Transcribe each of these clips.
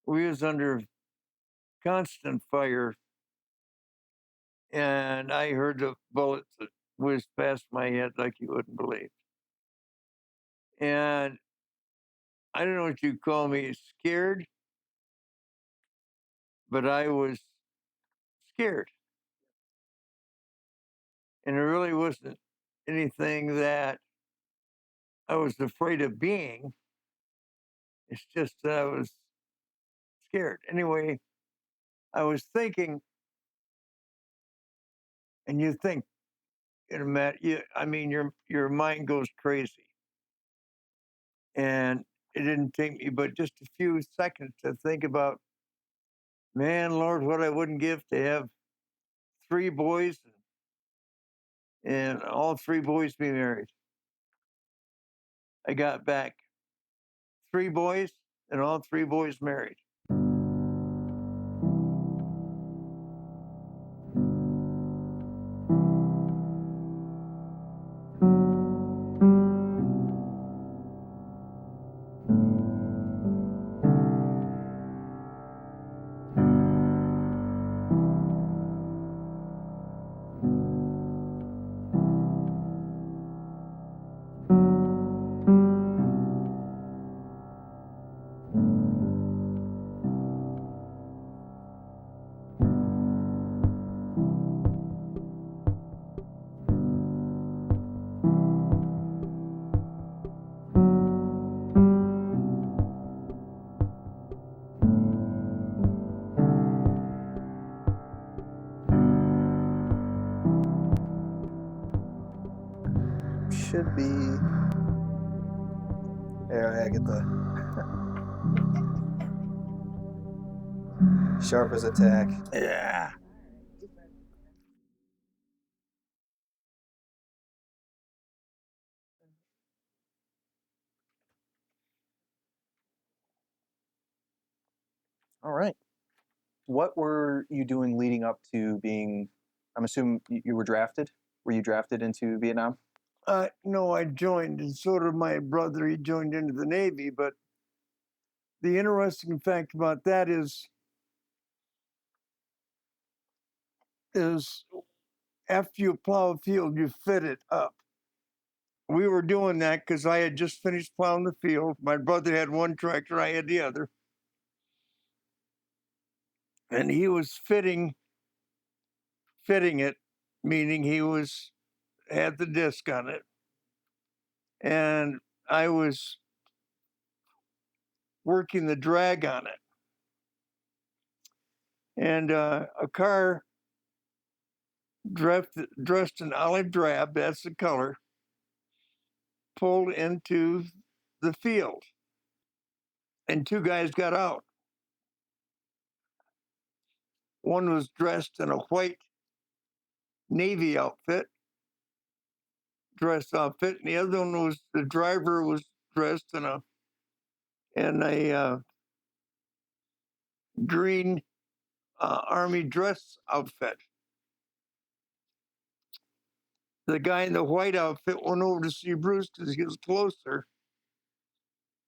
we was under constant fire, and I heard the bullets that whizzed past my head like you wouldn't believe. And I don't know what you call me, scared, but I was scared. And it really wasn't anything that I was afraid of being. It's just that I was scared. Anyway, I was thinking, and you think in a I mean, your mind goes crazy. And it didn't take me but just a few seconds to think about, man, Lord, what I wouldn't give to have three boys and all three boys be married. I got back three boys and all three boys married. Should be. There, I get the sharp as attack. Yeah. All right. What were you doing leading up to being? I'm assuming you were drafted. Were you drafted into Vietnam? No, I joined, and so did my brother. He joined into the Navy. But the interesting fact about that is after you plow a field, you fit it up. We were doing that because I had just finished plowing the field. My brother had one tractor, I had the other. And he was fitting it, meaning he was had the disc on it. And I was working the drag on it. And a car dressed in olive drab, that's the color, pulled into the field. And two guys got out. One was dressed in a white Navy dress outfit, and the other one was the driver was dressed in a green army dress outfit. The guy in the white outfit went over to see Bruce because he was closer,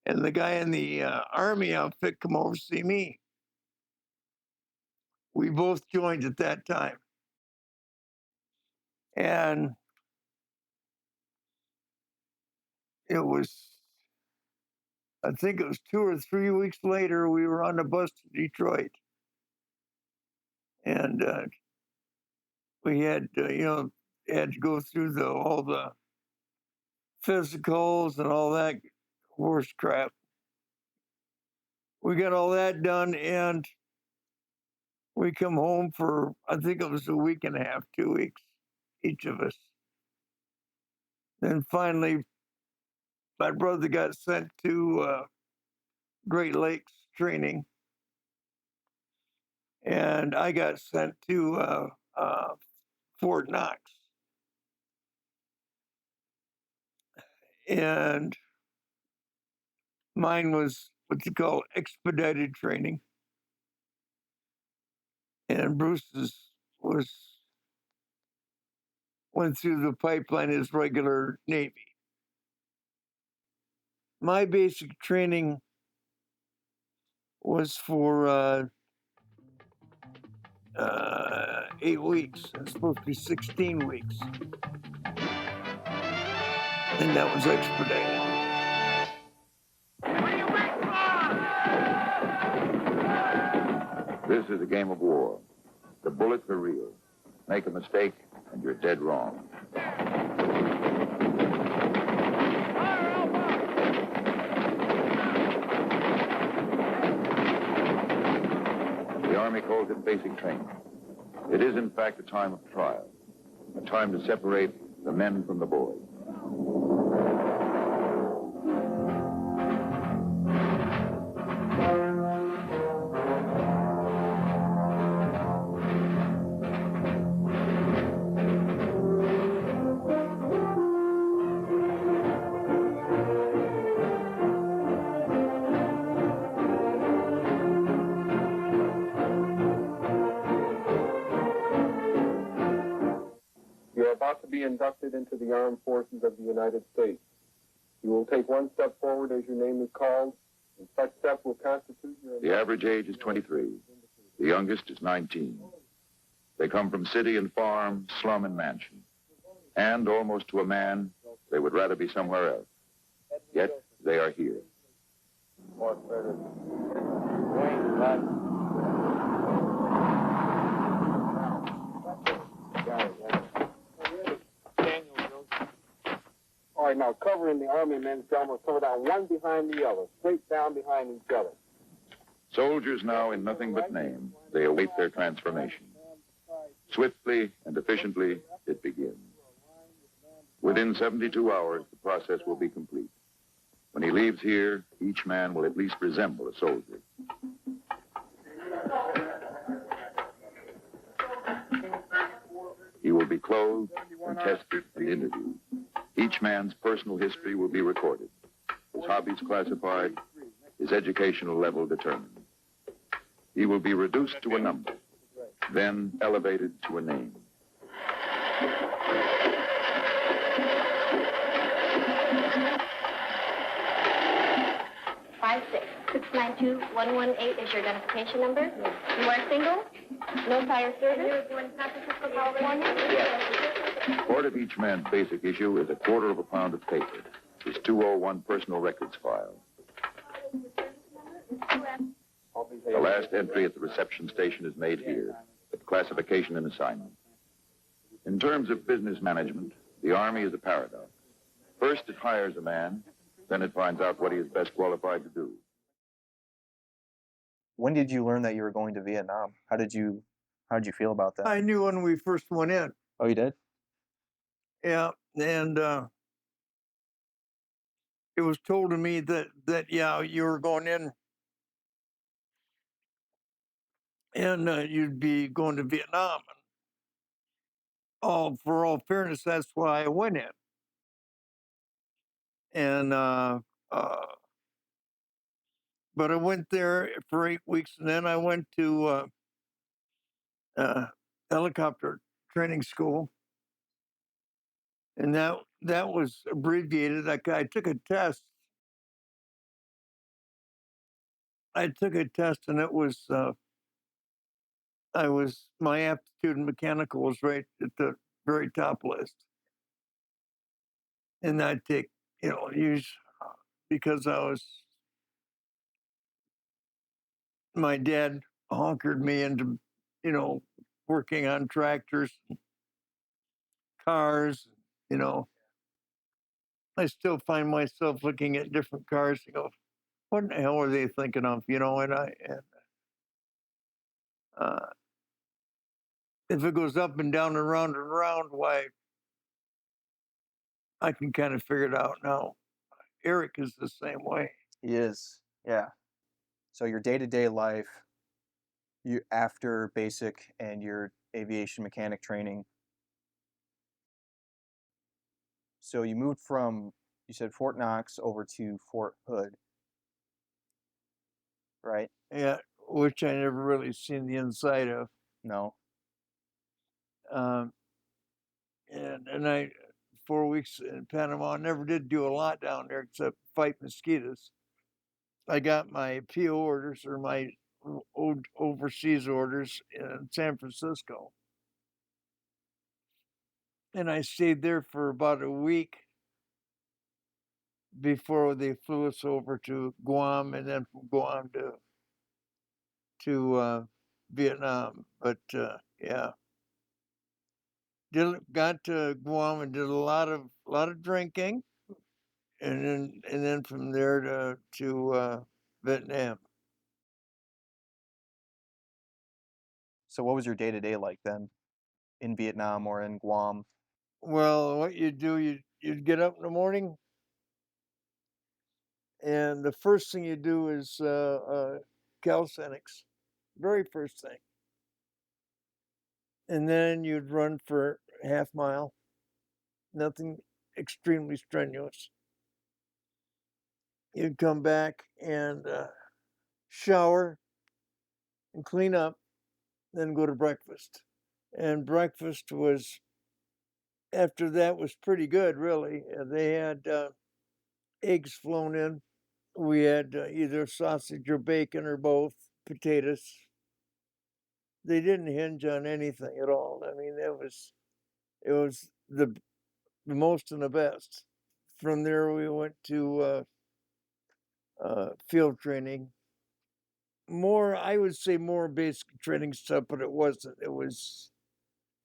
and the guy in the army outfit come over to see me. We both joined at that time, and it was. I think it was 2 or 3 weeks later. We were on the bus to Detroit, and we had had to go through all the physicals and all that horse crap. We got all that done, and we come home for I think it was a week and a half, 2 weeks, each of us. Then finally, my brother got sent to Great Lakes training, and I got sent to Fort Knox. And mine was what you call expedited training, and Bruce's went through the pipeline as regular Navy. My basic training was for 8 weeks. It's supposed to be 16 weeks. And that was expedited. This is a game of war. The bullets are real. Make a mistake, and you're dead wrong. The Army calls it basic training. It is, in fact, a time of trial, a time to separate the men from the boys. You are about to be inducted into the Armed Forces of the United States. You will take one step forward as your name is called, and such step will constitute your... The average age is 23. The youngest is 19. They come from city and farm, slum and mansion. And almost to a man, they would rather be somewhere else. Yet they are here. All right, now covering the Army men's drum will cover down one behind the other, straight down behind each other. Soldiers now in nothing but name, they await their transformation. Swiftly and efficiently, it begins. Within 72 hours, the process will be complete. When he leaves here, each man will at least resemble a soldier. He will be clothed and tested and interviewed. Each man's personal history will be recorded, his hobbies classified, his educational level determined. He will be reduced to a number, then elevated to a name. Five 692-118 is your identification number. You are single, no prior service. You're born in San Francisco, California. Part of each man's basic issue is a quarter of a pound of paper, his 201 personal records file. The last entry at the reception station is made here, at classification and assignment. In terms of business management, the Army is a paradox. First, it hires a man, then it finds out what he is best qualified to do. When did you learn that you were going to Vietnam? How did you feel about that? I knew when we first went in. Oh, you did? Yeah, and it was told to me that yeah, you were going in, and you'd be going to Vietnam. For all fairness, that's why I went in. And but I went there for 8 weeks, and then I went to helicopter training school, and that was abbreviated. I took a test. And it was my aptitude in mechanical was right at the very top list, and I'd take use because my dad honkered me into working on tractors, cars. I still find myself looking at different cars and go, what in the hell are they thinking of? Uh, if it goes up and down and round, why, I can kind of figure it out now. Eric is the same way. He is. Yeah. So your day-to-day life, you after basic and your aviation mechanic training. So you moved from, you said Fort Knox over to Fort Hood, right? Yeah, which I never really seen the inside of. No. Um, and I 4 weeks in Panama, never did do a lot down there except fight mosquitoes. I got my PO orders or my overseas orders in San Francisco. And I stayed there for about a week before they flew us over to Guam, and then from Guam to Vietnam. But yeah, got to Guam and did a lot of drinking, and then from there to Vietnam. So what was your day-to-day like then in Vietnam or in Guam? Well, what you do, you'd get up in the morning, and the first thing you do is calisthenics, very first thing, and then you'd run for half mile, nothing extremely strenuous. You'd come back and shower and clean up, then go to breakfast. And breakfast was, after that, was pretty good, really. They had eggs flown in. We had either sausage or bacon or both, potatoes. They didn't hinge on anything at all. I mean, it was the most and the best. From there, we went to field training. More, I would say, more basic training stuff, but it wasn't. It was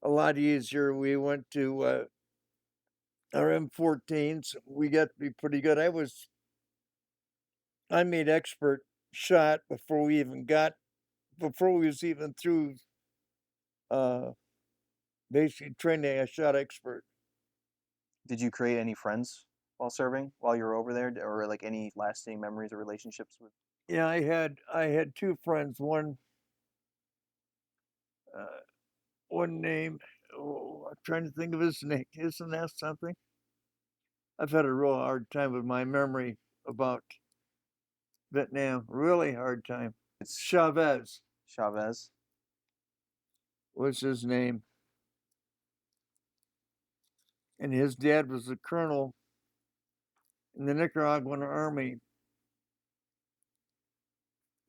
a lot easier. We went to our M14s. We got to be pretty good. I made expert shot before we was even through basic training. I shot expert. Did you create any friends while serving, while you were over there, or like any lasting memories or relationships with? Yeah, I had two friends. Uh, one name. Oh, I'm trying to think of his name. Isn't that something? I've had a real hard time with my memory about Vietnam. Really hard time. It's Chavez Chavez. was his name, and his dad was a colonel in the Nicaraguan army,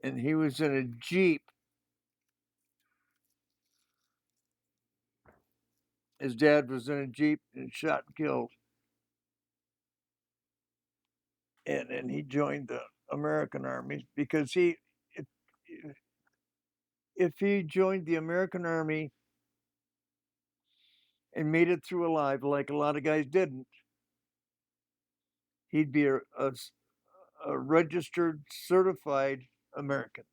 and he was in a jeep. His dad was in a jeep and shot and killed, and he joined the American army because if, if he joined the American army and made it through alive, like a lot of guys didn't, he'd be a registered, certified American.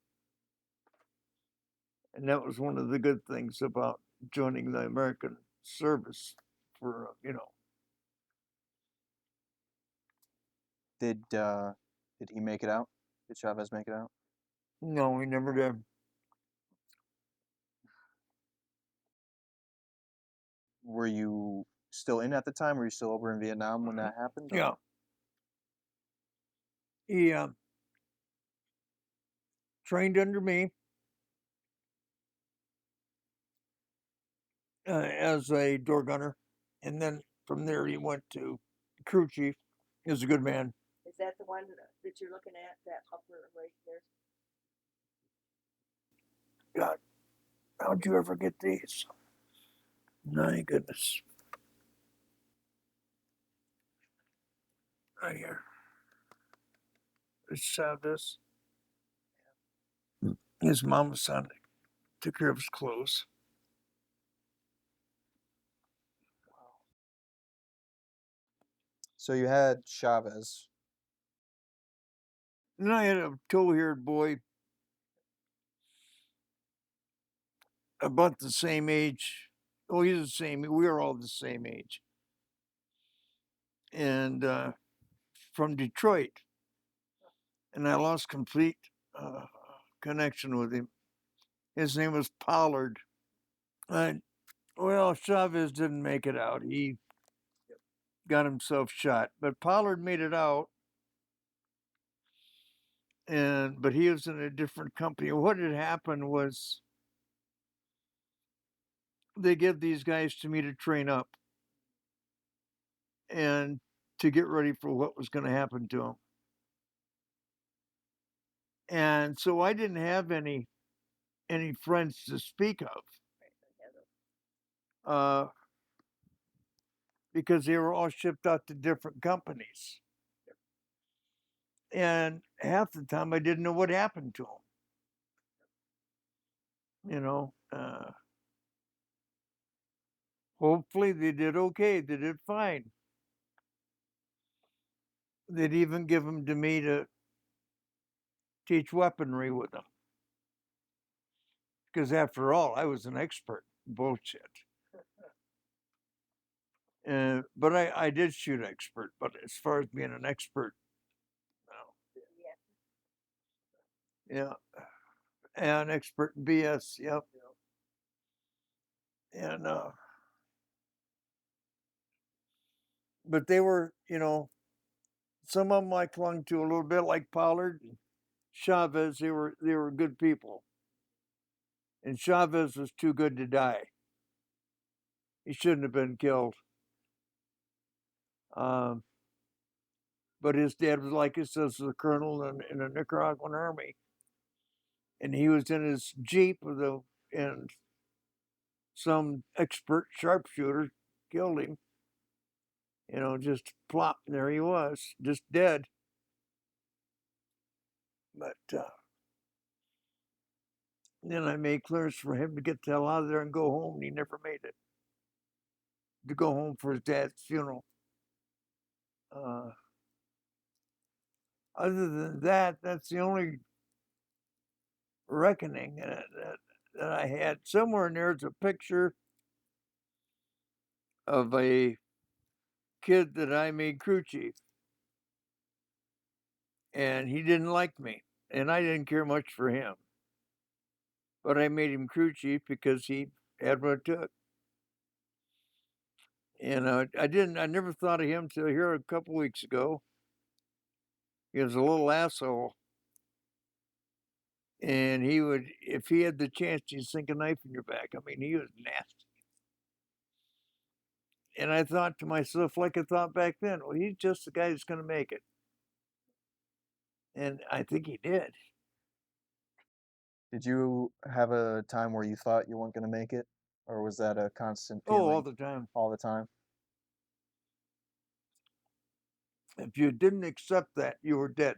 And that was one of the good things about joining the American service for, Did he make it out? Did Chavez make it out? no, we never did. Were you still in at the time? Were you still over in Vietnam when that happened? or- Yeah. He trained under me as a door gunner. And then from there, he went to crew chief. He was a good man. Is that the one that you're looking at, that upper right there? God, how'd you ever get these? My goodness. Right here. Let's have this. His mama son took care of his clothes. So you had Chavez. And I had a tow-haired boy about the same age. Oh, he's the same. We were all the same age. And from Detroit. And I lost complete connection with him. His name was Pollard. Well, Chavez didn't make it out. He got himself shot, but Pollard made it out. But he was in a different company. What had happened was they give these guys to me to train up and to get ready for what was going to happen to them. And so I didn't have any friends to speak of, because they were all shipped out to different companies. And half the time I didn't know what happened to them. Hopefully they did okay. They did fine. They'd even give them to me to teach weaponry with them. Because after all, I was an expert in bullshit. But I did shoot expert, but as far as being an expert, no. Yeah. And expert in BS, yep. And but they were, some of them I clung to a little bit, like Pollard and Chavez. They were good people. And Chavez was too good to die. He shouldn't have been killed. But his dad was, like it says, the colonel in the Nicaraguan army, and he was in his Jeep and some expert sharpshooter killed him. Just plop, and there he was, just dead. But then I made clearance for him to get the hell out of there and go home, and he never made it. To go home for his dad's funeral. Other than that, that's the only reckoning that I had. Somewhere in there's a picture of a kid that I made crew chief, and he didn't like me, and I didn't care much for him, but I made him crew chief because he had what it took. And I never thought of him till here a couple weeks ago. He was a little asshole, and he would, if he had the chance, he'd sink a knife in your back. I mean, he was nasty. And I thought to myself, like I thought back then, well, he's just the guy who's going to make it. And I think he did. Did you have a time where you thought you weren't going to make it? Or was that a constant Oh, feeling all the time. all the time? If you didn't accept that, you were dead.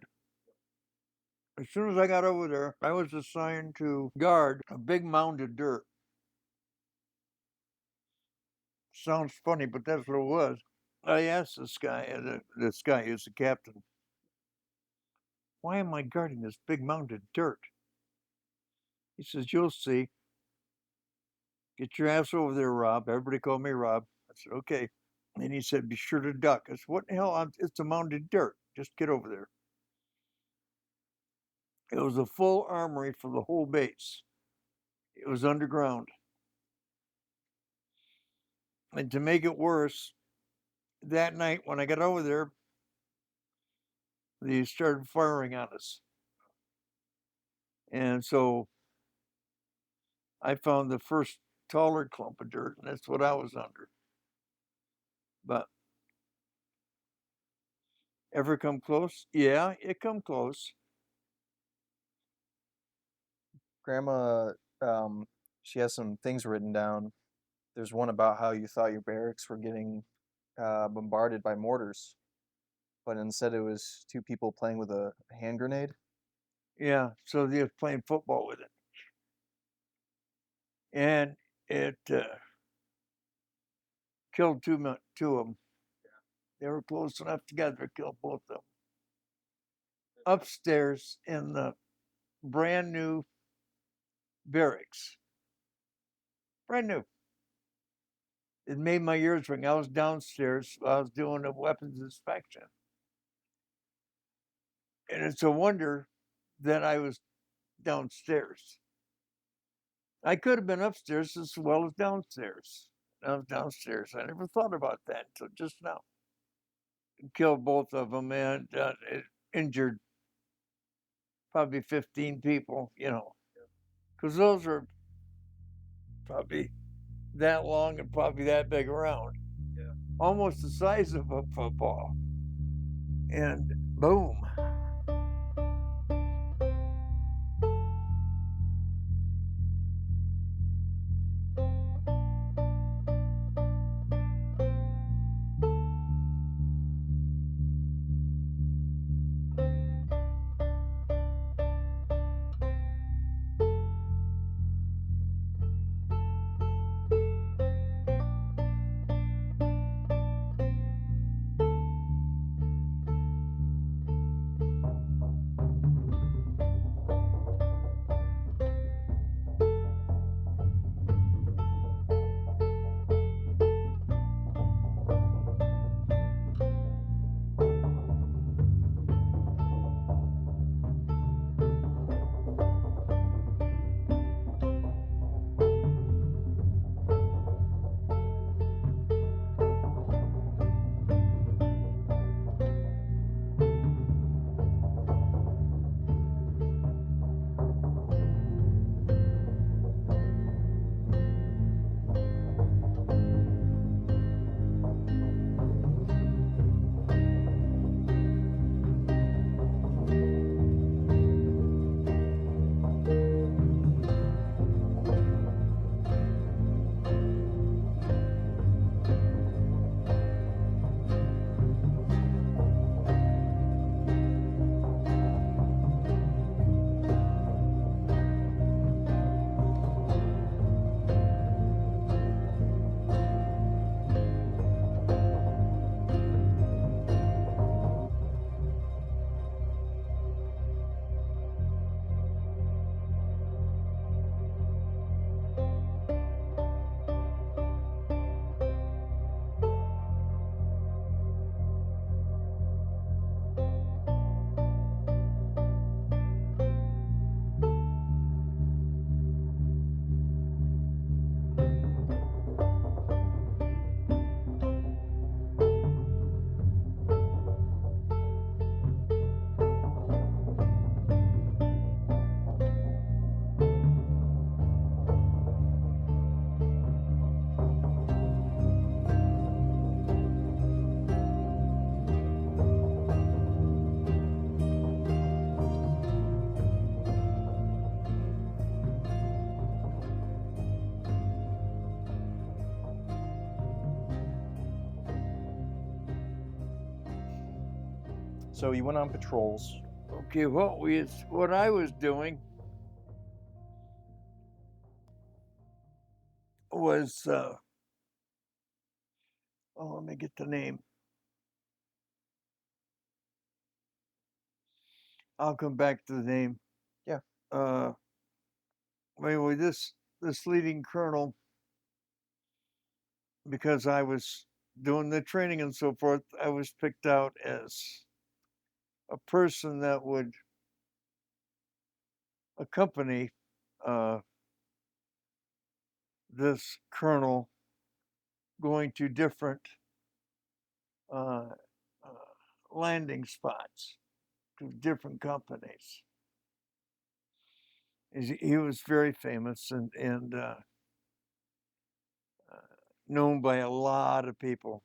As soon as I got over there, I was assigned to guard a big mound of dirt. Sounds funny, but that's what it was. I asked this guy who's the captain, why am I guarding this big mound of dirt? He says, you'll see. Get your ass over there, Rob. Everybody called me Rob. I said, okay. And he said, be sure to duck. I said, what the hell? It's a mound of dirt. Just get over there. It was a full armory for the whole base. It was underground. And to make it worse, that night when I got over there, they started firing on us. And so I found the first taller clump of dirt, and that's what I was under. But ever come close? Yeah, it come close. Grandma, she has some things written down. There's one about how you thought your barracks were getting bombarded by mortars, but instead it was two people playing with a hand grenade. Yeah, so they were playing football with it. And it killed two of them. They were close enough together to kill both of them. Upstairs in the brand new barracks. Brand new. It made my ears ring. I was downstairs. I was doing a weapons inspection. And it's a wonder that I was downstairs. I could have been upstairs as well as downstairs. I was downstairs. I never thought about that until just now. It killed both of them, and it injured probably 15 people, because those are probably that long and probably that big around. Yeah. Almost the size of a football. And boom. So you went on patrols. Okay, what I was doing was let me get the name. I'll come back to the name. Yeah. Anyway, this leading colonel, because I was doing the training and so forth, I was picked out as a person that would accompany this colonel going to different uh, landing spots to different companies. He was very famous and known by a lot of people,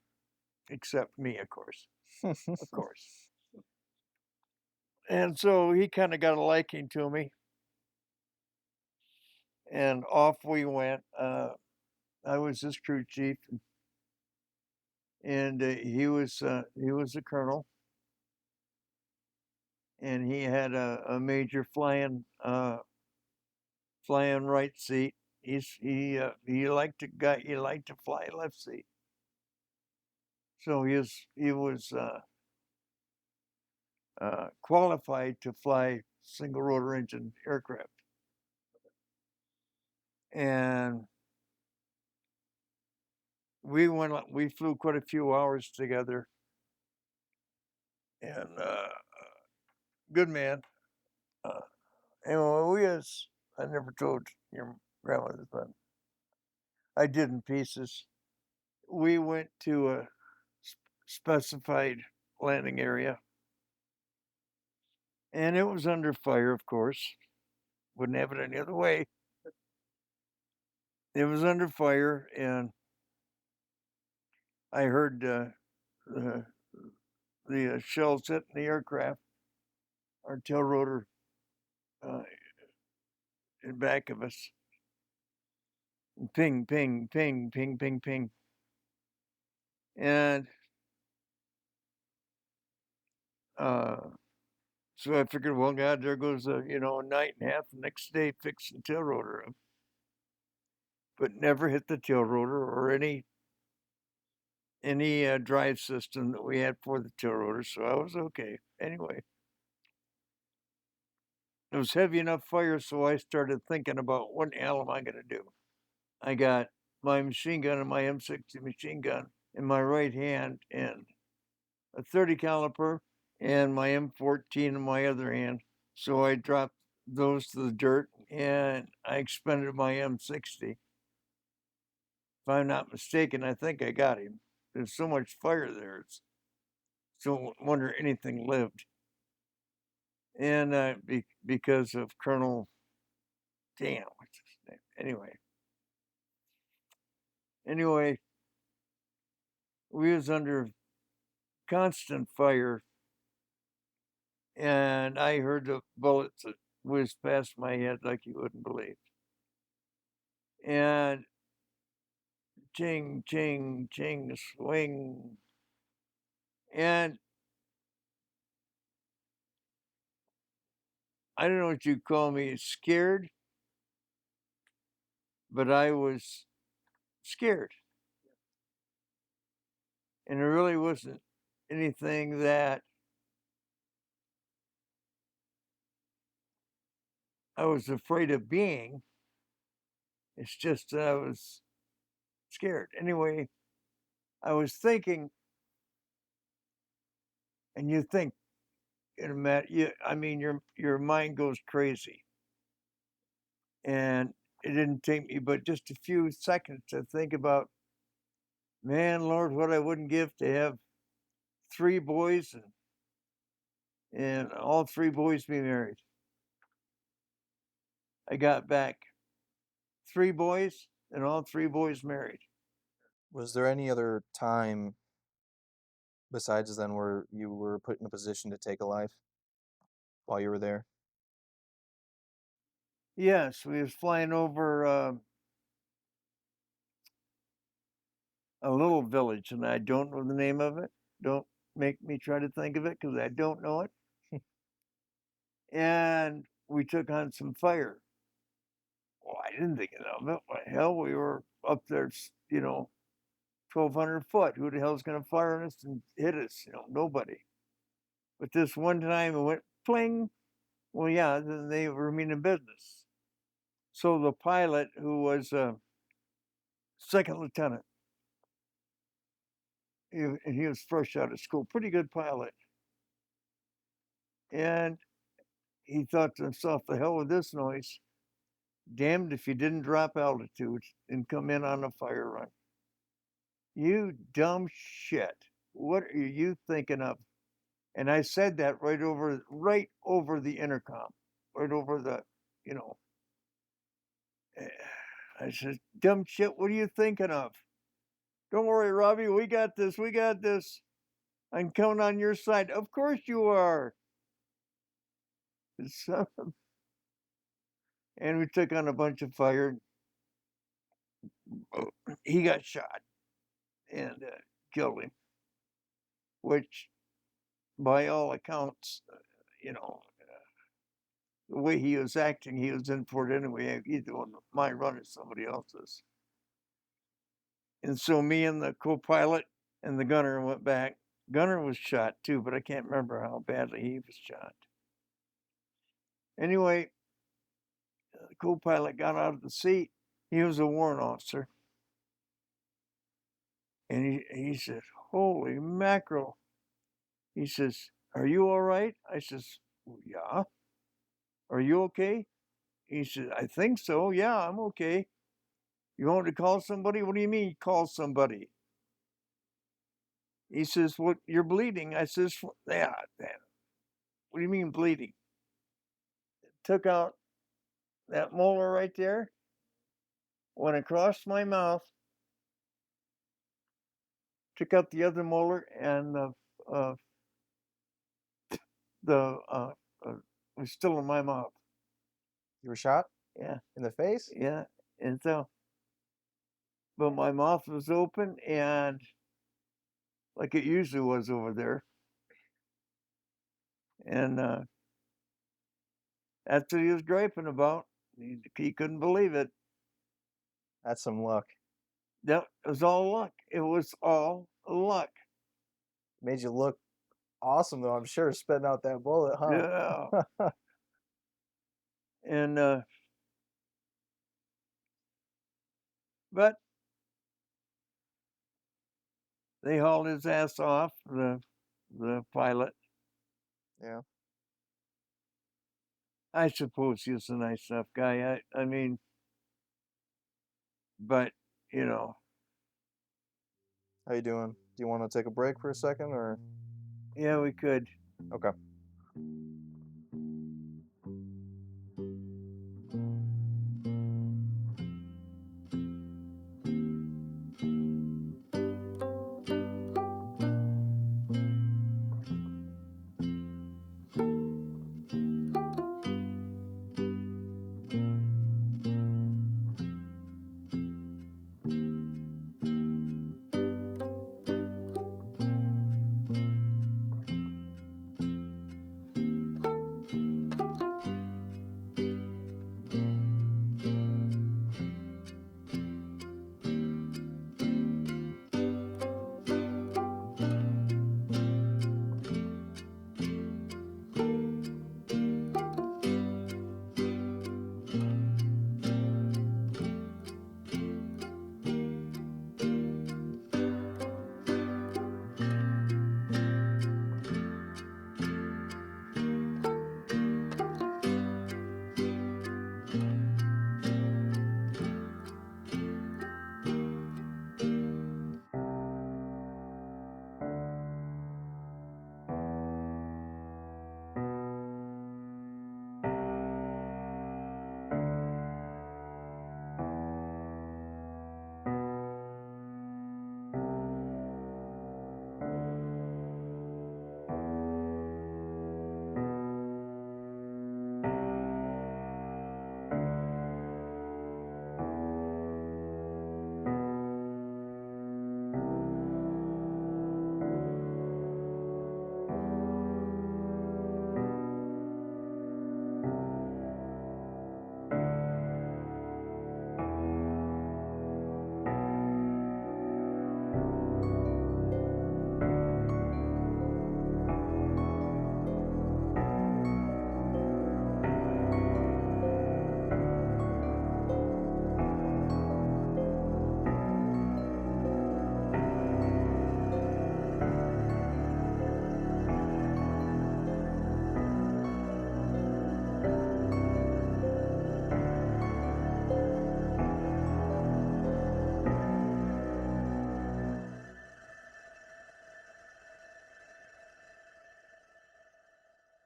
except me, of course. Of course. And so he kind of got a liking to me, and off we went. I was his crew chief, and he was a colonel, and he had a major flying right seat. He liked to fly left seat. So he was qualified to fly single rotor engine aircraft. And we flew quite a few hours together. And good man. Anyway, I never told your grandmother, but I did in pieces. We went to a specified landing area, and it was under fire, of course. Wouldn't have it any other way. It was under fire, and I heard the shells hitting the aircraft, our tail rotor in back of us. Ping, ping, ping, ping, ping, ping. And so I figured, well, God, there goes a night and a half the next day fixing the tail rotor up. But never hit the tail rotor or any drive system that we had for the tail rotor, so I was okay. Anyway, it was heavy enough fire, so I started thinking about what the hell am I going to do? I got my machine gun and my M60 machine gun in my right hand and a 30 caliber and my M14 in my other hand. So I dropped those to the dirt and I expended my M60. If I'm not mistaken, I think I got him. There's so much fire there. It's no wonder anything lived. And because of Colonel, damn, what's his name? Anyway, we was under constant fire, and I heard the bullets that whizzed past my head like you wouldn't believe. And ching, ching, ching, swing. And I don't know what you call me, scared, but I was scared. And it really wasn't anything that I was afraid of being. It's just that I was scared. Anyway, I was thinking, and you think, your mind goes crazy. And it didn't take me but just a few seconds to think about, man, Lord, what I wouldn't give to have 3 boys and all 3 boys be married. I got back 3 boys and all 3 boys married. Was there any other time besides then where you were put in a position to take a life while you were there? Yes, we was flying over a little village, and I don't know the name of it. Don't make me try to think of it because I don't know it. And we took on some fire. Well, I didn't think of it. What the hell? We were up there, 1,200 foot. Who the hell's going to fire on us and hit us? Nobody. But this one time it went pling. Well, yeah, then they were meaning business. So the pilot, who was a second lieutenant, he was fresh out of school, pretty good pilot. And he thought to himself, the hell with this noise. Damned if you didn't drop altitude and come in on a fire run. You dumb shit. What are you thinking of? And I said that right over the intercom, right over the, I said, dumb shit, what are you thinking of? Don't worry, Robbie, we got this. I'm counting on your side. Of course you are. So, and we took on a bunch of fire. He got shot and killed him, which by all accounts, the way he was acting, he was in for it anyway, either on my run or somebody else's. And so me and the co-pilot and the gunner went back. Gunner was shot too, but I can't remember how badly he was shot. Anyway, the co-pilot got out of the seat. He was a warrant officer. And he said, holy mackerel. He says, are you all right? I says, well, yeah. Are you okay? He said, I think so. Yeah, I'm okay. You want to call somebody? What do you mean call somebody? He says, well, you're bleeding. I says, yeah, man. What do you mean bleeding? Took out that molar right there, went across my mouth, took out the other molar, and was still in my mouth. You were shot Yeah, in the face? yeah. And so, but my mouth was open and like it usually was over there. And that's what he was griping about. He couldn't believe it. That's some luck. That was all luck. It was all luck. Made you look awesome, though, I'm sure, spitting out that bullet, huh? Yeah. And but they hauled his ass off, the pilot. Yeah. I suppose he was a nice enough guy. I mean, but How you doing? Do you want to take a break for a second, or? yeah, we could. Okay.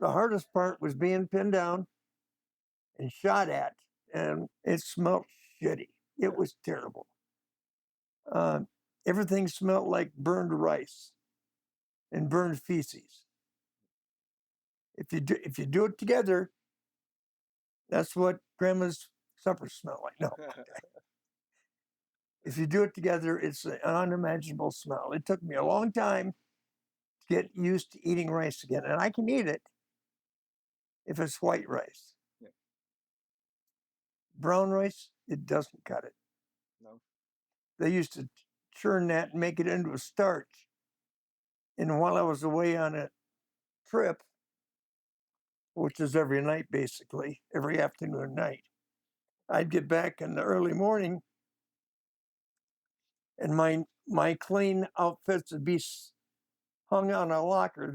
the hardest part was being pinned down and shot at, and it smelled shitty. It was terrible. Uh, Everything smelled like burned rice and burned feces. If you do it together, that's what Grandma's supper smelled like. No, if you do it together, it's an unimaginable smell. It took me a long time to get used to eating rice again, and I can eat it if it's white rice. Yeah. Brown rice, it doesn't cut it. No. They used to churn that and make it into a starch. And while I was away on a trip, which is every night basically, every afternoon and night, I'd get back in the early morning, and my clean outfits would be hung on a locker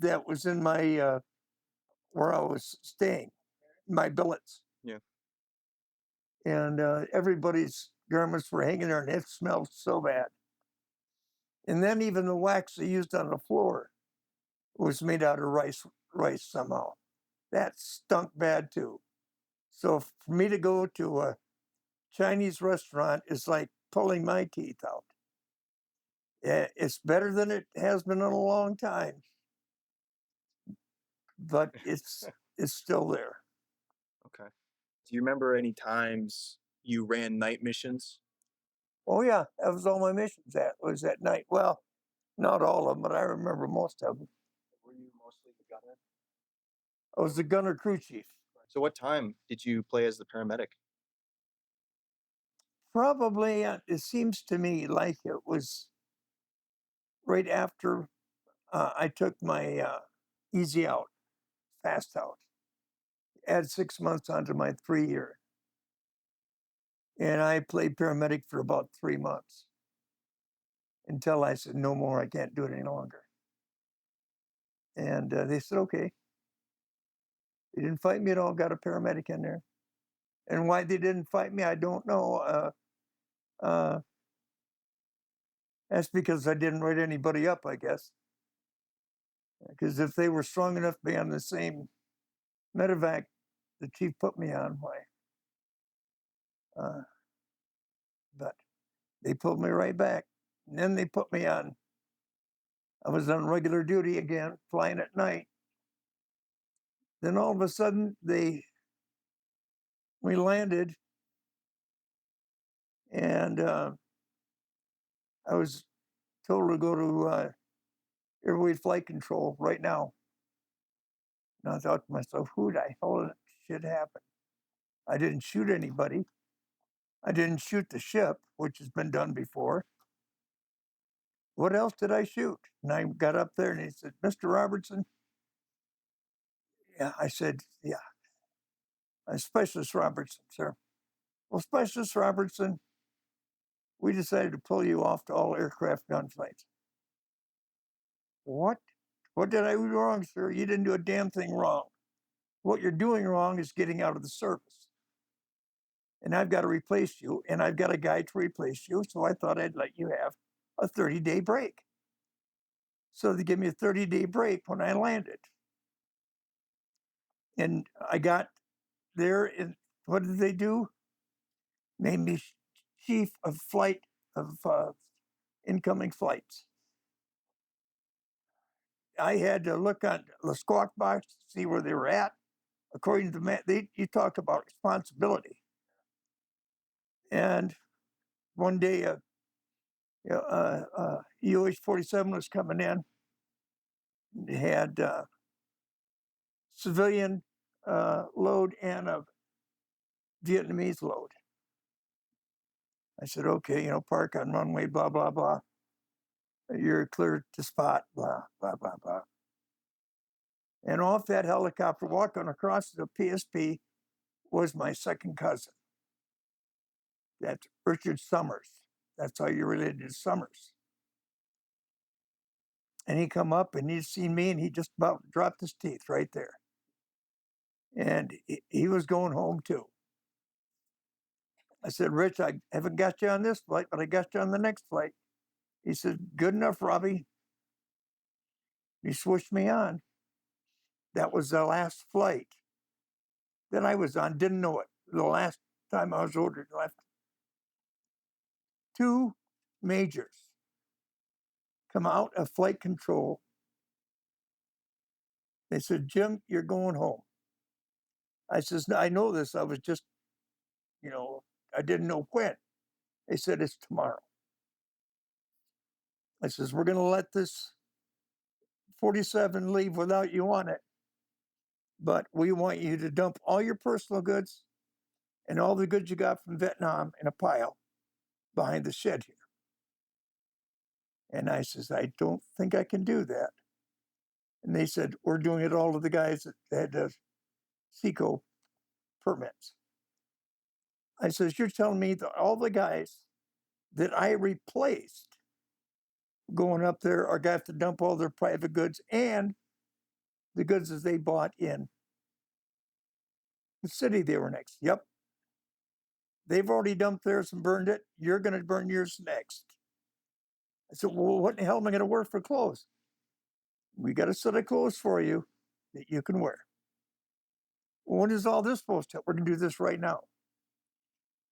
that was in my where I was staying, my billets. Yeah. And everybody's garments were hanging there, and it smelled so bad. And then even the wax they used on the floor was made out of rice somehow. That stunk bad too. So for me to go to a Chinese restaurant is like pulling my teeth out. It's better than it has been in a long time, but it's still there. Okay. Do you remember any times you ran night missions? Oh yeah, that was all my missions. That was at night. Well, not all of them, but I remember most of them. Were you mostly the gunner? I was the gunner crew chief. So what time did you play as the paramedic? Probably, it seems to me like it was right after I took my easy out, fast out. Add 6 months onto my 3-year. And I played paramedic for about 3 months until I said, no more, I can't do it any longer. And they said, okay. They didn't fight me at all, got a paramedic in there. And why they didn't fight me, I don't know. That's because I didn't write anybody up, I guess. Because if they were strong enough to be on the same medevac the chief put me on, why? But they pulled me right back. And then they put me on. I was on regular duty again, flying at night. Then all of a sudden, we landed, and I was told to go to airway flight control right now. And I thought to myself, who the hell did shit happen? I didn't shoot anybody. I didn't shoot the ship, which has been done before. What else did I shoot? And I got up there, and he said, Mr. Robertson? Yeah, I said, yeah. Specialist Robertson, sir. Well, Specialist Robertson, we decided to pull you off to all aircraft gunfights. What? What did I do wrong, sir? You didn't do a damn thing wrong. What you're doing wrong is getting out of the service. And I've got to replace you, and I've got a guy to replace you, so I thought I'd let you have a 30-day break. So they give me a 30-day break when I landed. And I got there, and what did they do? Made me chief of flight of incoming flights. I had to look on the squawk box to see where they were at. According to the you talked about responsibility. And one day, UH-47 was coming in. They had civilian load and a Vietnamese load. I said, okay, park on runway, blah, blah, blah. You're clear to spot, blah, blah, blah, blah. And off that helicopter, walking across the PSP, was my second cousin. That's Richard Summers. That's how you're related to Summers. And he come up, and he'd seen me, and he just about dropped his teeth right there. And he was going home too. I said, Rich, I haven't got you on this flight, but I got you on the next flight. He said, good enough, Robbie. He switched me on. That was the last flight that I was on. Didn't know it. The last time I was ordered left. Two majors come out of flight control. They said, Jim, you're going home. I says, no, I know this. I was just, I didn't know when. They said, it's tomorrow. I says, we're going to let this 47 leave without you on it. But we want you to dump all your personal goods and all the goods you got from Vietnam in a pile behind the shed here. And I says, I don't think I can do that. And they said, we're doing it all to the guys that had the SECO permits. I says, you're telling me that all the guys that I replaced going up there are got to dump all their private goods and the goods that they bought in the city they were next. Yep. They've already dumped theirs and burned it. You're going to burn yours next. I said, well, what in the hell am I going to wear for clothes? We got a set of clothes for you that you can wear. Well, when is all this supposed to? We're going to do this right now.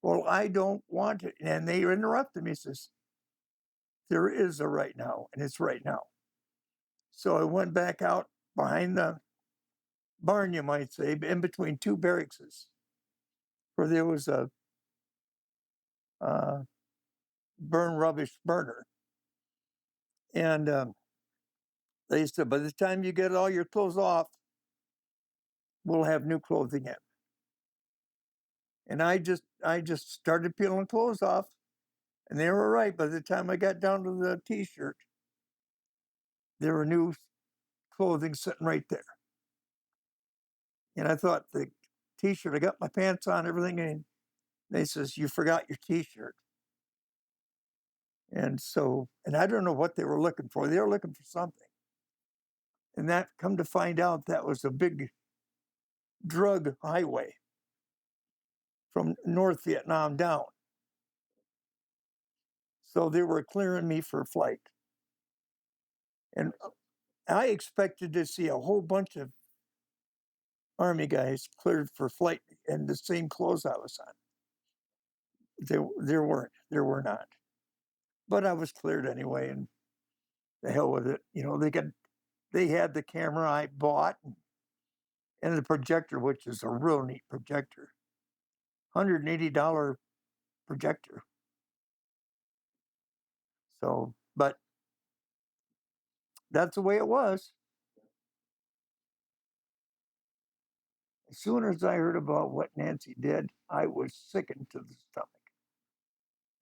Well, I don't want it. And they interrupted me. Says, there is a right now, and it's right now. So I went back out behind the barn, you might say, in between two barracks, where there was a burn rubbish burner. And they said, by the time you get all your clothes off, we'll have new clothing in. And I just started peeling clothes off, and they were right. By the time I got down to the T-shirt, there were new clothing sitting right there. And I thought, the T-shirt, I got my pants on, everything, and they says, you forgot your T-shirt. And so, and I don't know what they were looking for. They were looking for something. And that, come to find out, that was a big drug highway from North Vietnam down. So they were clearing me for flight. And I expected to see a whole bunch of Army guys cleared for flight in the same clothes I was on. There weren't. There were not. But I was cleared anyway, and the hell with it. They had the camera I bought and the projector, which is a real neat projector. $180 projector. So, but that's the way it was. As soon as I heard about what Nancy did, I was sickened to the stomach.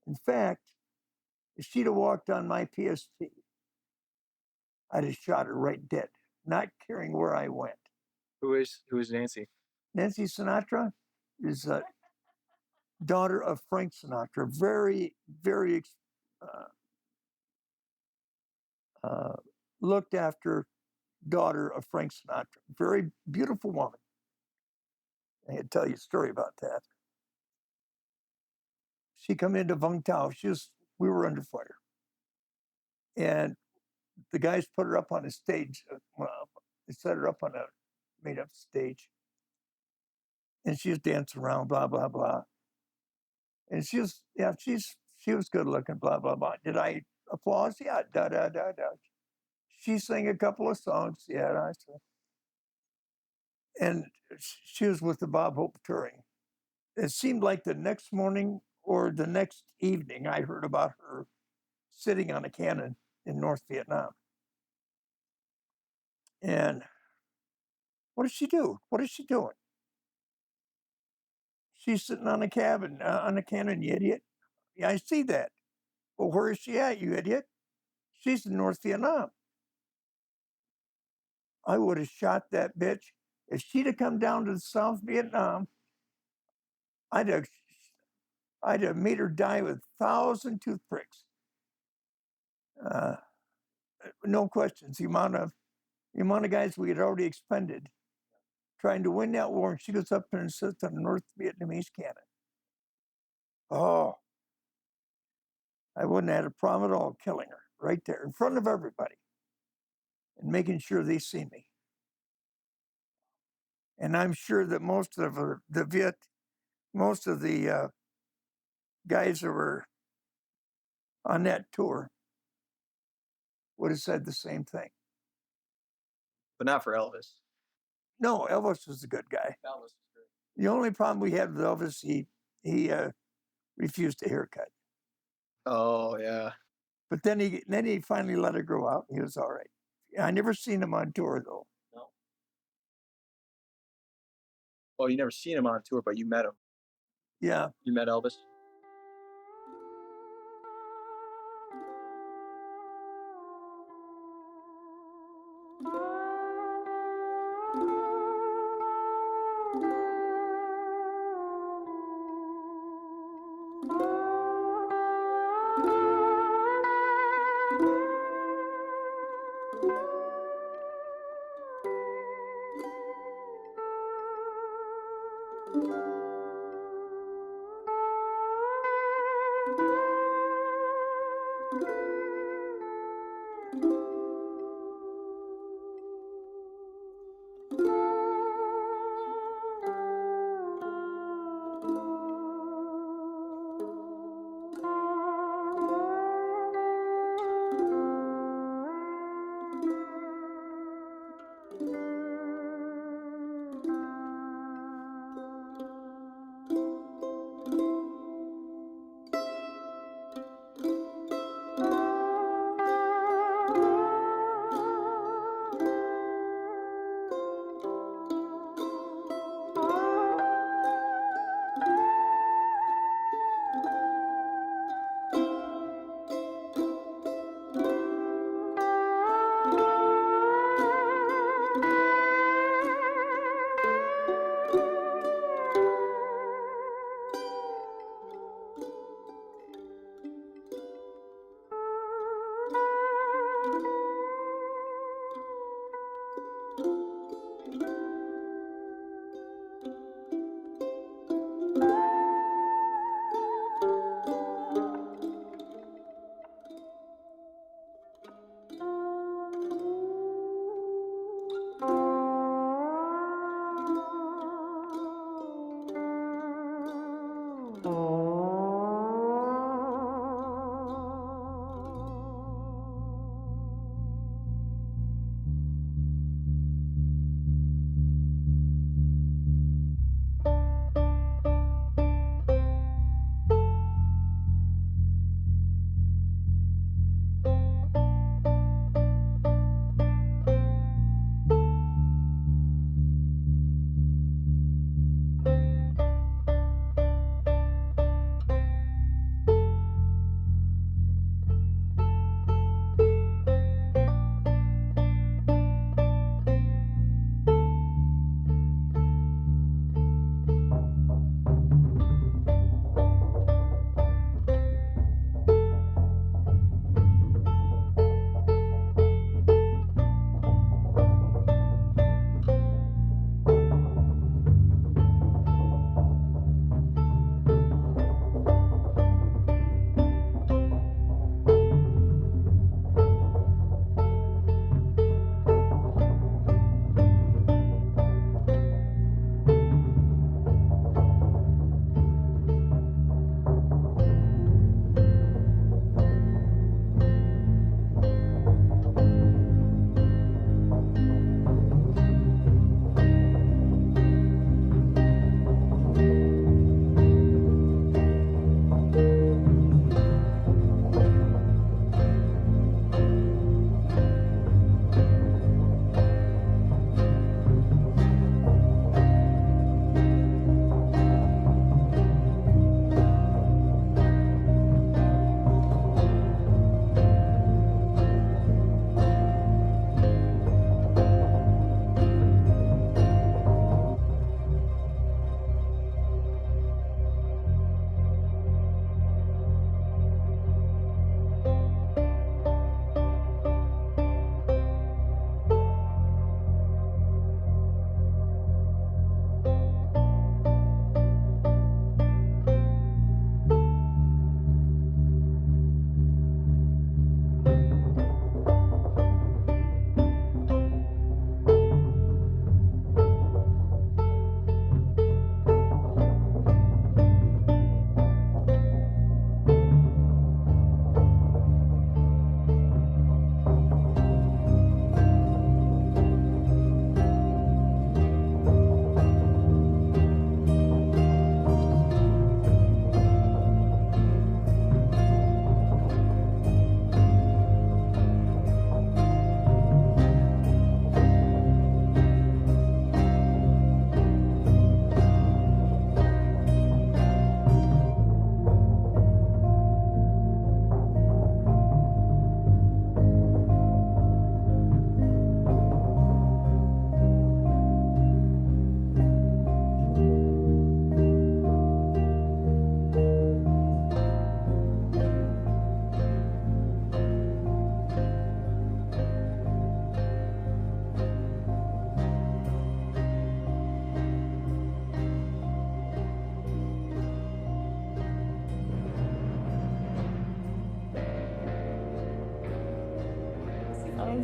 In fact, if she'd have walked on my PSP, I'd have shot her right dead, not caring where I went. Who is Nancy? Nancy Sinatra is a daughter of Frank Sinatra, very, very looked after daughter of Frank Sinatra. Very beautiful woman. I can tell you a story about that. She come into Vung Tau. We were under fire. And the guys put her up on a stage. They set her up on a made up stage. And she was dancing around, blah, blah, blah. And she was good looking, blah, blah, blah. Did I applause? Yeah, da, da, da, da. She sang a couple of songs. Yeah, I said. And she was with the Bob Hope touring. It seemed like the next morning or the next evening, I heard about her sitting on a cannon in North Vietnam. And what does she do? What is she doing? She's sitting on a cannon, you idiot. Yeah, I see that. Well, where is she at, you idiot? She's in North Vietnam. I would have shot that bitch. If she'd have come down to South Vietnam, I'd have made her die with 1,000 toothpicks. No questions. The amount of guys we had already expended trying to win that war, and she goes up there and sits on a North Vietnamese cannon. Oh, I wouldn't have had a problem at all killing her right there in front of everybody and making sure they see me. And I'm sure that most of most of the guys that were on that tour would have said the same thing. But not for Elvis. No, Elvis was a good guy. Elvis was great. The only problem we had with Elvis, he refused a haircut. Oh yeah. But then he finally let it grow out. He was all right. I never seen him on tour though. No. Well, you never seen him on tour, but you met him. Yeah. You met Elvis.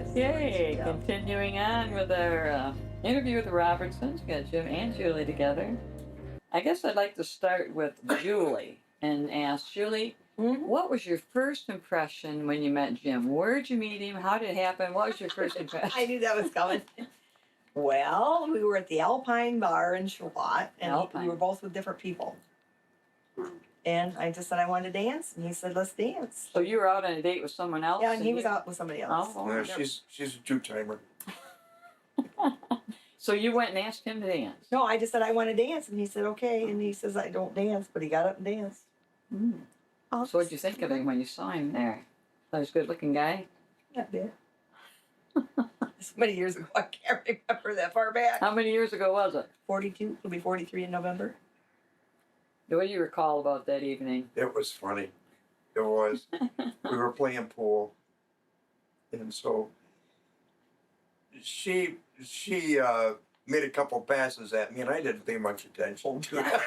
Okay, continuing on with our interview with the Robertsons. We got Jim and Julie together. I guess I'd like to start with Julie and ask Julie, what was your first impression when you met Jim? Where'd you meet him? How did it happen? What was your first impression? I knew that was coming. Well, we were at the Alpine Bar in Charlotte, and Alpine. we were both with different people. And I just said I wanted to dance, and he said, let's dance. So you were out on a date with someone else? Yeah, and he was out with somebody else. Oh, Yeah, she's a two-timer. so you went and asked him to dance? No, I just said I want to dance, and he said, okay. And he says, I don't dance, but he got up and danced. Mm. So what'd you think of him when you saw him there? Thought he was a good-looking guy? Not bad. So many years ago, I can't remember that far back. How many years ago was it? 42, it'll be 43 in November. What do you recall about that evening? It was funny. It was. We were playing pool, and so she made a couple passes at me, and I didn't pay much attention to it.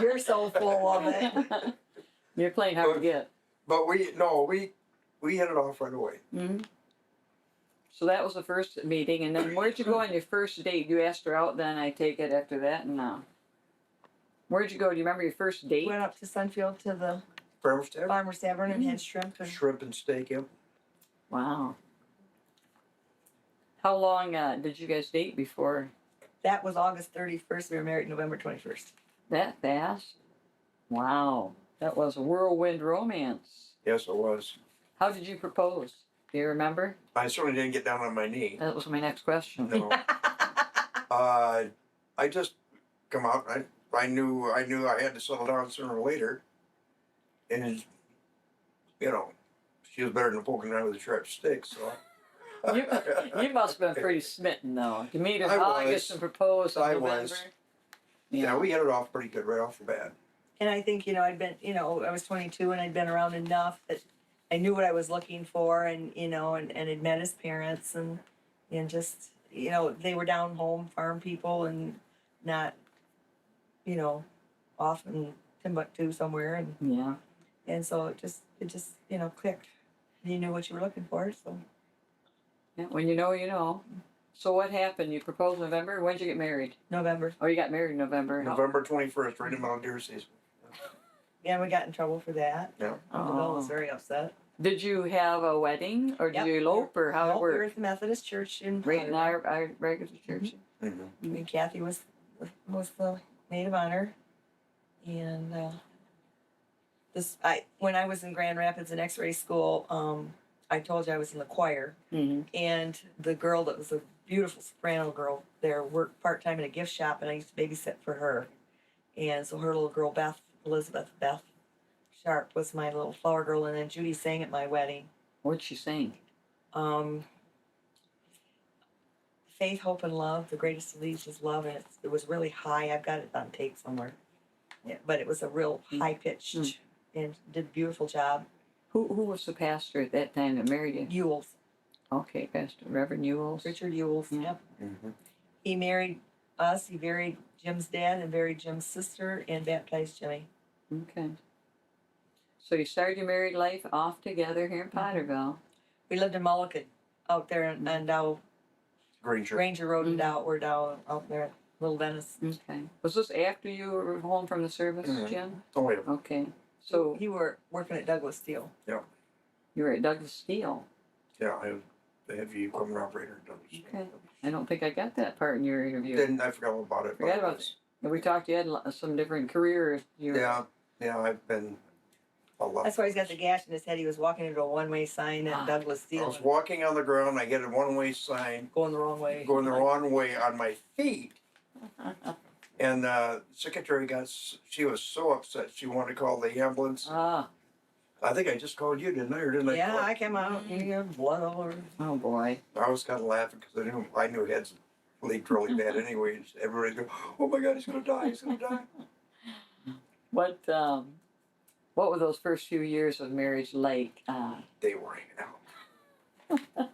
You're so full of it. You're playing hard to get. But we hit it off right away. Mm-hmm. So that was the first meeting, and then where'd you go on your first date? You asked her out, then I take it after that, and no. Where'd you go? Do you remember your first date? Went up to Sunfield to the Farmer's Tavern, Farmer's Tavern and had shrimp. And shrimp and steak. Yep. Wow. How long did you guys date before that was August 31st. We were married November 21st. that fast? Wow. That was a whirlwind romance. Yes, it was. How did you propose? Do you remember? I certainly didn't get down on my knee. That was my next question. No. I just come out. I knew I had to settle down sooner or later, and she was better than poking out with a sharp stick. So You must have been pretty smitten, though. To meet in I August was. and propose in I November. was. Yeah, we hit it off pretty good right off the bat. And I think, I'd been, I was 22 and I'd been around enough that I knew what I was looking for and had met his parents and just, they were down home farm people and not, off in Timbuktu somewhere. Yeah. And so it just, clicked. You knew what you were looking for, so. Yeah. When you know, you know. So what happened? You proposed in November? When did you get married? November. Oh, you got married in November. November 21st, right in the middle of deer season. Yeah, we got in trouble for that. Yeah. The bill was very upset. Did you have a wedding or did Yep. you elope or how No, it we were worked? at the Methodist church in Right in Potterville. our regular church? Mm-hmm. And Kathy was the maid of honor, and when I was in Grand Rapids in X-ray school, I told you I was in the choir, Mm-hmm. and the girl that was a beautiful soprano girl there worked part time in a gift shop, and I used to babysit for her, and so her little girl Elizabeth Sharp was my little flower girl, and then Judy sang at my wedding. What'd she sing? Faith, Hope, and Love. The greatest of these is love, and it was really high. I've got it on tape somewhere. Yeah, but it was a real high pitched and did a beautiful job. Who was the pastor at that time that married you? Ewells, Okay, Pastor Reverend Ewells. Richard Ewells. Yeah. Yep. Mm-hmm. He married us. He married Jim's dad and married Jim's sister and baptized Jimmy. Okay. So you started your married life off together here in Potterville. We lived in Mulligan out there and Dow Granger. Ranger Road and Mhm. Dow. We're down out there at Little Venice. Okay. Was this after you were home from the service, Mhm. Jim? Oh, yeah. Okay. So You were working at Douglas Steel. you were at Douglas Steel. Yeah, I was the heavy equipment operator. Okay. I don't think I got that part in your interview. I forgot all about it. Forgot about it. We talked, you had some different careers. Yeah, I've been a lot. That's why he's got the gash in his head. He was walking into a one-way sign at Douglas I Steel, was walking on the ground. I get a one-way sign going the wrong way. going the wrong way on my feet. And secretary she was so upset. She wanted to call the ambulance. Ah, I think I just called you, didn't I? Or didn't I? Yeah, I came out and you had blood all over. oh boy. I was kind of laughing because I knew heads leaked really bad anyway. Everybody go, oh my God, he's gonna die. He's gonna die. What were those first few years of marriage like? They were hanging out.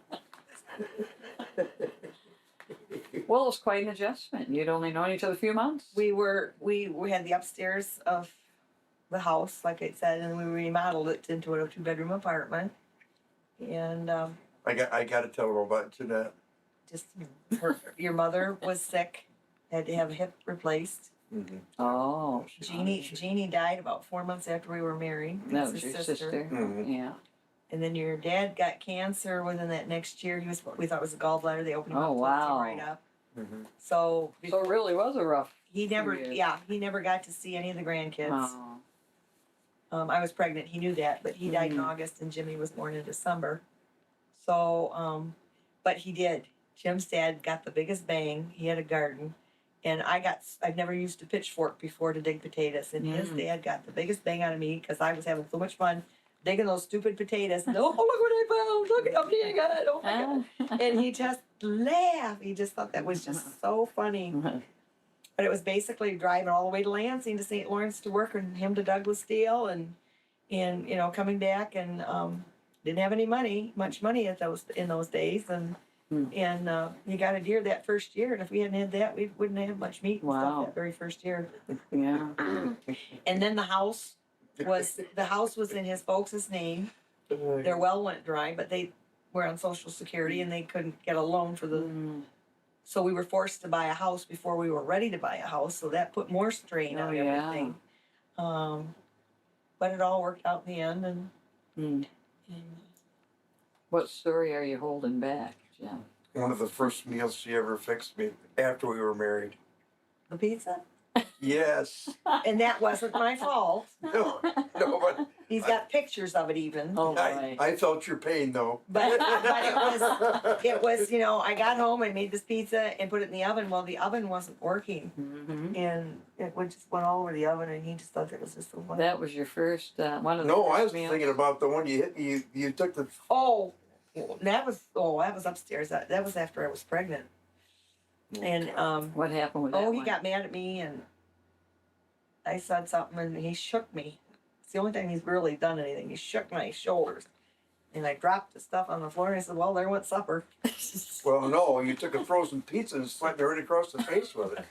Well, it was quite an adjustment. You'd only known each other a few months. We had the upstairs of the house, like I said, and we remodeled it into a 2-bedroom apartment. And I got to tell her about Jeanette. just your mother was sick, had to have a hip replaced. Mm-hmm. Oh, Jeannie died about 4 months after we were married. that It's was his your sister. Mhm. Yeah. And then your dad got cancer within that next year. We thought it was a gallbladder. They opened him Oh, up, closed wow. him right up. Mm-hmm. So So it really was a rough. he never, years. he never got to see any of the grandkids. Oh. I was pregnant. He knew that, but he died in Mhm. August, and Jimmy was born in December. So, but he did. Jim's dad got the biggest bang. He had a garden, and I've never used a pitchfork before to dig potatoes, and his Mm. dad got the biggest bang out of me because I was having so much fun digging those stupid potatoes. And, oh, look what I found! Look how many I got! Oh my god! And he just laughed. He just thought that was just so funny. But it was basically driving all the way to Lansing to St. Lawrence to work, and him to Douglas Steel, and coming back, and didn't have any much money in those days, and he got a deer that first year, and if we hadn't had that, we wouldn't have much meat and Wow. stuff that very first year. Yeah. And then the house was in his folks' name. Their well went dry, but they were on Social Security and they couldn't get a loan for the. Mm. So we were forced to buy a house before we were ready to buy a house, so that put more strain Oh, on yeah. everything. But it all worked out in the end, and Mm. What story are you holding back, Jim? One of the first meals she ever fixed me after we were married. the pizza, Yes. and that wasn't my fault. No, but He's got pictures of it even. Oh I, boy. I felt your pain though. But it was, I got home, I made this pizza and put it in the oven. Well, the oven wasn't working, Mm-hmm. and it just went all over the oven, and he just thought that was just so funny. That was your first one of the No, first I was meals? thinking about the one you hit. You took the. That was upstairs. That was after I was pregnant. And What happened with that he one? got mad at me, and I said something, and he shook me. It's the only time he's really done anything. He shook my shoulders, and I dropped the stuff on the floor, and I said, "Well, there went supper." Well, no, you took a frozen pizza and slapped me right across the face with it.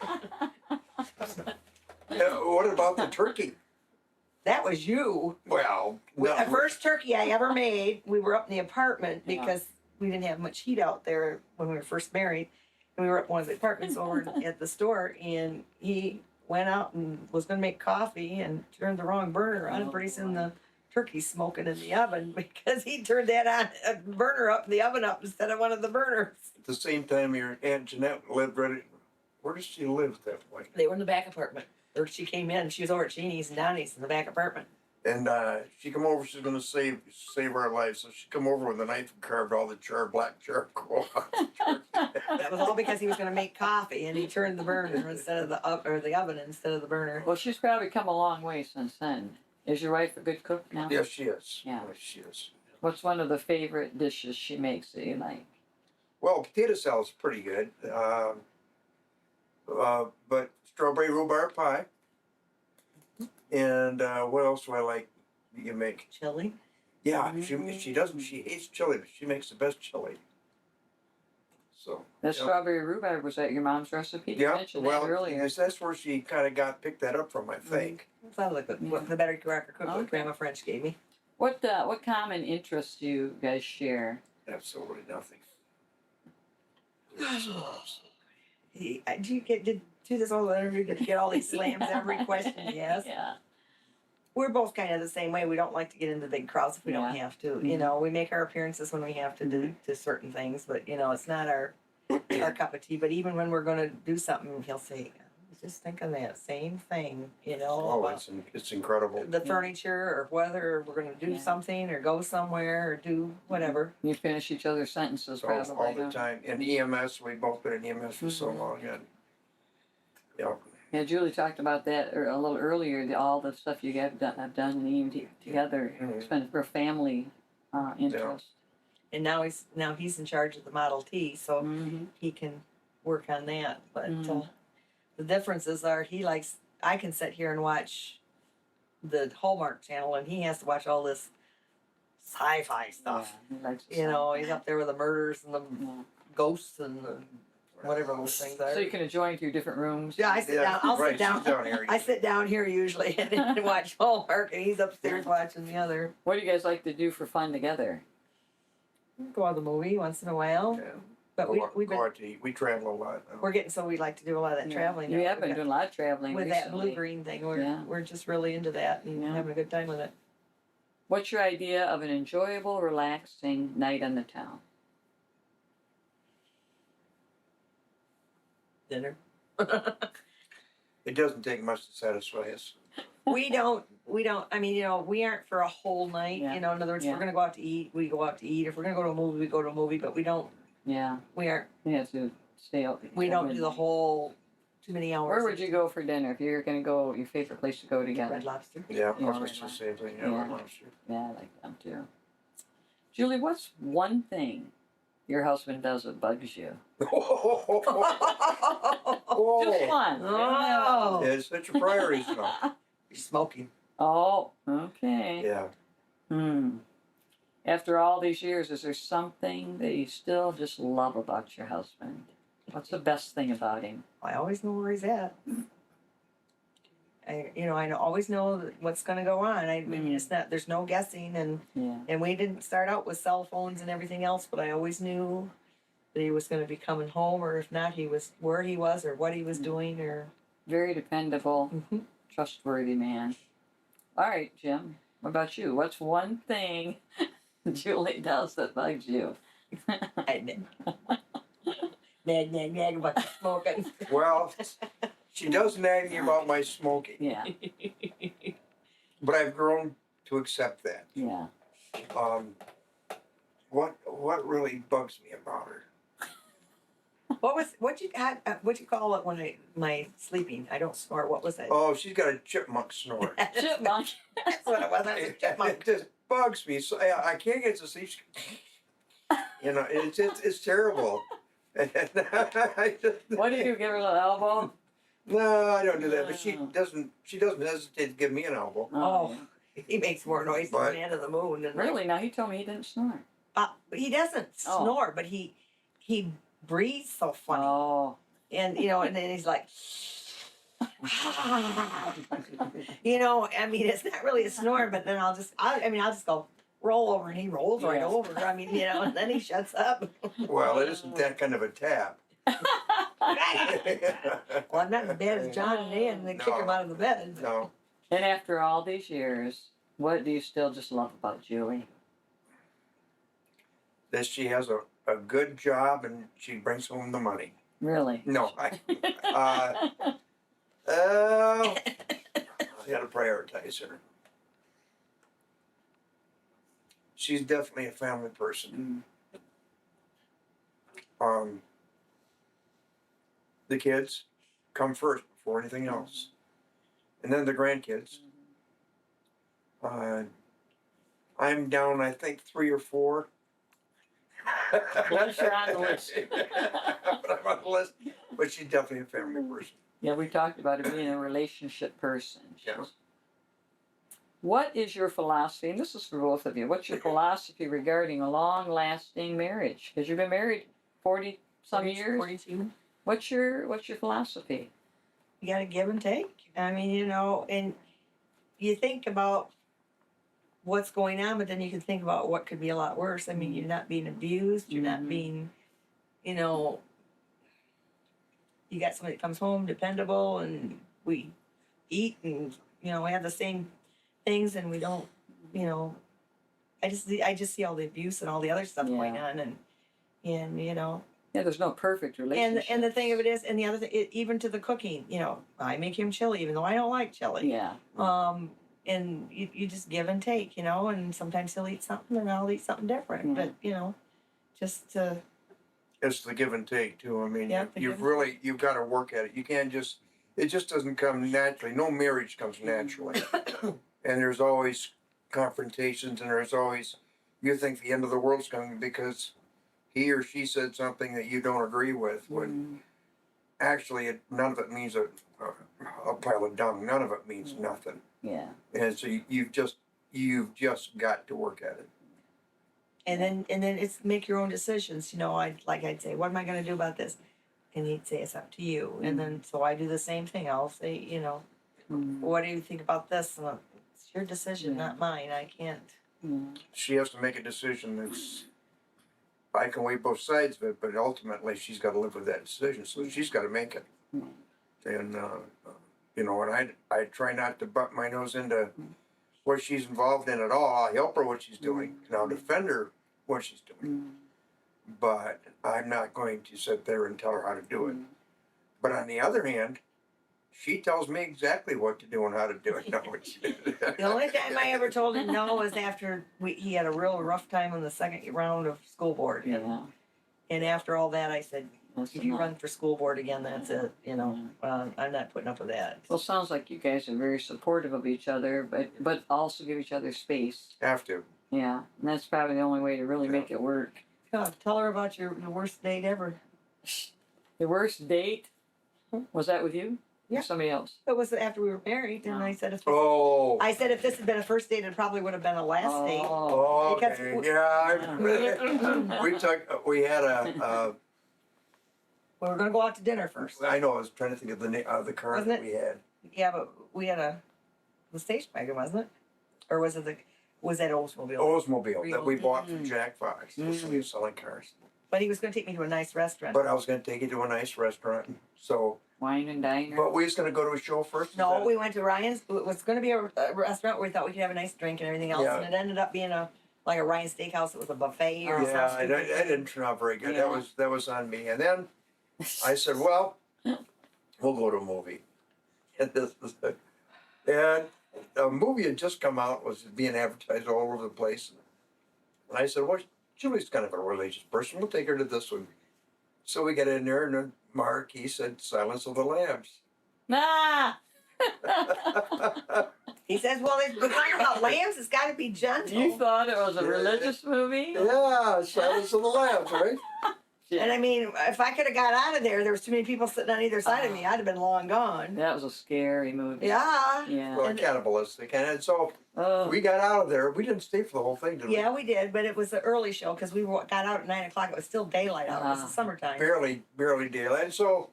Yeah, what about the turkey? That was you. Well, The no, first turkey I ever made, we were up in the apartment Yeah. because we didn't have much heat out there when we were first married. And we were up in one of the apartments over at the store, and he went out and was going to make coffee and turned the wrong burner on, and pretty soon the turkey's smoking in the oven because he turned that burner up, the oven up, instead of one of the burners. at the same time, your Aunt Jeanette lived right. Where does she live at that point? They were in the back apartment. Or she came in, she was over at Jeannie's and Donnie's in the back apartment. And she come over. She's gonna save our life. So she come over with a knife and carved all the black charcoal off the turkey. That was all because he was going to make coffee, and he turned the burner instead of the oven instead of the burner. Well, she's probably come a long way since then. Is your wife a good cook now? Yes, she is. Yeah. Yes, she is. What's one of the favorite dishes she makes that you like? Well, potato salad's pretty good. But strawberry rhubarb pie. And what else do I like you make? Chili. Yeah, she doesn't. She hates chili, but she makes the best chili. So. The yeah. strawberry rhubarb, was that your mom's recipe? You Yeah, mentioned well, that earlier. yes, that's where she kind of picked that up from, I think. Sounds like the better cracker cook Okay. that Grandma French gave me. What common interests do you guys share? Absolutely nothing. Did you do this whole interview? Did you get all these slams every question? Yes. Yeah. We're both kind of the same way. We don't like to get into big crowds if we don't Yeah. have to. You know, we make our appearances when we have to do to certain things, but it's not our cup of tea. But even when we're going to do something, he'll say, "I was just thinking that same thing." Oh, about it's incredible. the furniture or whether we're going to do Yeah. something or go somewhere or do whatever. You finish each other's sentences So, probably. all the huh? time. And EMS, we've both been in EMS for so Mhm. long. And, yeah. Yeah, Julie talked about that a little earlier. All the stuff you have done in EMT together. Mhm. It's been for family interest. And now he's in charge of the Model T, so Mm-hmm. he can work on that. But Mm. the differences are I can sit here and watch the Hallmark Channel, and he has to watch all this sci-fi stuff. Yeah, he likes the He's up there with the murders and the Yeah. ghosts and the whatever those things are. So you can enjoy two different rooms. Yeah, I sit down. I'll right, sit down. she's down here. I sit down here usually and watch Hallmark, and he's upstairs watching the other. What do you guys like to do for fun together? Go out to the movie once in a while, Yeah. but we've Go been, out to eat. We travel a lot. we're getting so we like to do a lot of that Yeah. traveling. You now. have We been got- doing a lot of traveling with that recently. blue green thing. We're Yeah. we're just really into that and Yeah. having a good time with it. What's your idea of an enjoyable, relaxing night on the town? Dinner. It doesn't take much to satisfy us. we don't. I mean, we aren't for a whole night. Yeah. In other words, if Yeah. we're gonna go out to eat, we go out to eat. If we're gonna go to a movie, we go to a movie. But we don't. Yeah, We aren't. you have to stay out. We till don't do the midnight. whole too many hours. Where would you go for dinner if you're gonna go? Your favorite place to go together? Red Lobster. Yeah, Yeah, I was right, just the right. same thing. Yeah. Yeah, lobster. Yeah, I like them too. Julie, what's one thing your husband does that bugs you? Just one. Oh. Yeah, it's such a priority stuff. Smoking. Oh, okay. Yeah. After all these years, is there something that you still just love about your husband? What's the best thing about him? I always know where he's at. I always know what's going to go on. I mean, it's not. There's no guessing, Yeah. and we didn't start out with cell phones and everything else. But I always knew that he was going to be coming home, or if not, he was where he was or what he was doing, or. Very dependable, Mhm. trustworthy man. All right, Jim. What about you? What's one thing Julie does that bugs you? Nag about the smoking. Well, she does nag me about my smoking, Yeah, but I've grown to accept that. yeah. What really bugs me about her? What you call it when my sleeping? I don't snore. What was that? Oh, she's got a chipmunk snore. Chipmunk. That's what it was. I was a It chipmunk. just bugs me. So I can't get to sleep. It's terrible. I just- What do you do? Give her a little elbow? No, I don't do that. But she No. doesn't. She doesn't hesitate to give me an elbow. Oh, he makes more noise than But- the man of the moon. And Really? Now he told me he didn't snore. he doesn't Oh. snore, but he breathes so funny, Oh. and and then he's like, I mean, it's not really a snore, but then I'll just go roll over, and he rolls right Yeah. over. I mean, and then he shuts up. Well, it isn't that kind of a tap. Well, I'm not in bed as John and Ann, and they kick No. him out of the bed. No. And after all these years, what do you still just love about Julie? That she has a good job and she brings home the money. Really? No, I gotta prioritize her. She's definitely a family person. The kids come first before anything else, and then the grandkids. I'm down, I think, 3 or 4. Well, you're on the list. But I'm on the list. But she's definitely a family person. Yeah, we talked about her being a relationship person. Yeah. What is your philosophy, and this is for both of you, what's your philosophy regarding a long-lasting marriage? Because you've been married 40-some years. 42. What's your philosophy? You got to give and take. I mean, and you think about what's going on, but then you can think about what could be a lot worse. I mean, you're not being abused. You're not Mhm. being, you got somebody that comes home dependable, and we eat, and we have the same things, and we don't, I just see all the abuse and all the other stuff going Yeah. on, and Yeah, there's no perfect relationship. and the thing of it is, and the other thing, even to the cooking, I make him chili, even though I don't like chili. Yeah. And you just give and take, and sometimes he'll eat something and I'll eat something different. Yeah. But, just to, It's the give and take too. I mean, Yeah, the give you've got to work at it. You can't it just doesn't come naturally. No marriage comes naturally. And there's always confrontations, and there's always, you think the end of the world's coming because he or she said something that you don't agree with, when actually none of it means a pile of dung. None of it means nothing. Yeah. And so you've just got to work at it. and then it's make your own decisions. I'd say, what am I going to do about this? And he'd say, it's up to you. And then, so I do the same thing. I'll say, Mm. what do you think about this? And it's your decision, Yeah. not mine. I can't. Yeah. She has to make a decision that's I can weigh both sides of it, but ultimately she's got to live with that decision. So she's got to make it. Mm. And you know, and I try not to butt my nose into what she's involved in at all. I'll help her what she's doing, and I'll defend her what she's doing. Mm. But I'm not going to sit there and tell her how to do it. But on the other hand, she tells me exactly what to do and how to do it. No, The only time I ever told him no was after he had a real rough time on the second round of school board. Yeah. And after all that, I said, That's if you enough. run for school board again, that's it. You know, I'm not putting up with that. Well, sounds like you guys are very supportive of each other, but also give each other space. have to. Yeah, and that's probably the only way to really make it work. God, tell her about your worst date ever. The worst date was that with you? Yeah. Or somebody else? It was after we were married, and I said, Oh. I said if this had been a first date, it probably would have been a last date. Oh, Oh, Because okay. we- Yeah. We had a. We were gonna go out to dinner first. I know. I was trying to think of the car Wasn't that it? we had. Yeah, but we had the station wagon, wasn't it? Or was it was that Oldsmobile? Oldsmobile that we bought from Mm. Jack Fox. So he was selling cars. But he was gonna take me to a nice restaurant. But I was going to take you to a nice restaurant. So, wine and diner. but we was going to go to a show first. is No, that- we went to Ryan's. It was going to be a restaurant where we thought we could have a nice drink and everything else, Yeah. and it ended up being like a Ryan Steakhouse. It was a buffet or Yeah, something. that didn't turn out very good. Yeah. That was on me. And then I said, well, we'll go to a movie. And a movie had just come out, was being advertised all over the place. And I said, well, Julie's kind of a religious person. We'll take her to this one. So we got in there, and then Mark, he said, Silence of the Lambs. Ah! He says, "Well, we're talking about lambs. It's got to be gentle." You thought it was a Yeah. religious movie? Yeah, Silence of the Lambs, right? And I mean, if I could have got out of there, there was too many people sitting on either side of me. I'd have been long gone. That was a scary movie. Yeah. Yeah. Well, cannibalistic. And so Oh. we got out of there. We didn't stay for the whole thing, did we? Yeah, we did, but it was an early show because we got out at 9 o'clock. It was still daylight out. It was the summertime. Barely daylight. And so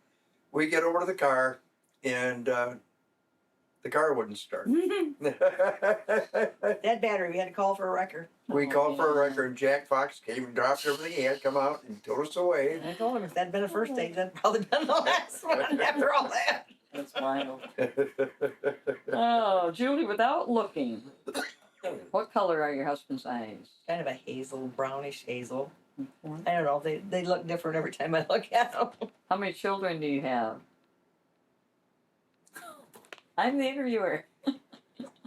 we get over to the car, and the car wouldn't start. Dead battery. We had to call for a wrecker. We Oh, called for a yeah. record, and Jack Fox came and dropped everything he had, come out and towed us away. And I told him if that'd been a first date, that'd probably been the last one after all that. That's wild. Oh, Julie, without looking, what color are your husband's eyes? Kind of a hazel, brownish hazel. Okay. I don't know. They look different every time I look at them. How many children do you have? I'm the interviewer.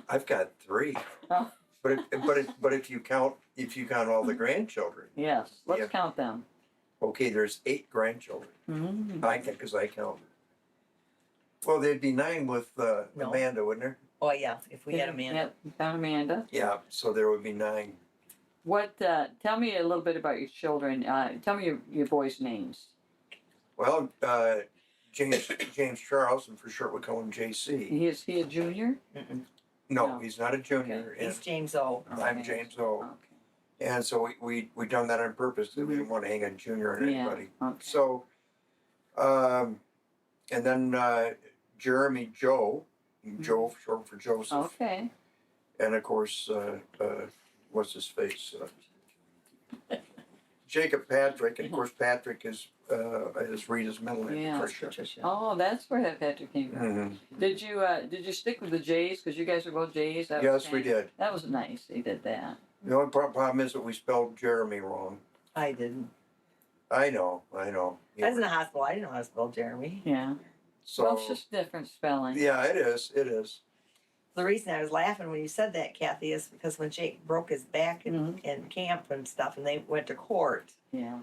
I've got 3, Oh. but if you count all the grandchildren, Yes, let's Yeah. count them. okay, there's 8 grandchildren. Mm-hmm. I think because I count. Well, there'd be 9 with No. Amanda, wouldn't there? Oh yeah, if we had Amanda. Yep, you found Amanda. Yeah, so there would be 9. What? Tell me a little bit about your children. Tell me your boys' names. Well, James Charles, and for short we call him JC. Is he a junior? Mm-mm. No, No. he's not a junior. and He's James O. I'm James O. Okay. And so we done that on purpose. We didn't want to hang a junior on Yeah. anybody. Okay. So, and then Jeremy Joe, Joe short for Joseph, Okay. and of course, what's his face? Jacob Patrick, and of course Patrick is Rita's middle name, Yeah. Patricia. Oh, that's where that Patrick came from. Mhm. Did you stick with the Jays because you guys are both Jays? That was Yes, we kinda- did. That was nice. They did that. The only problem is that we spelled Jeremy wrong. I didn't. I know. I was in the hospital. I didn't know how to spell Jeremy. Yeah. So Well, it's just different spelling. yeah, it is. It is. The reason I was laughing when you said that, Kathy, is because when Jake broke his back Mhm. in camp and stuff, and they went to court, Yeah.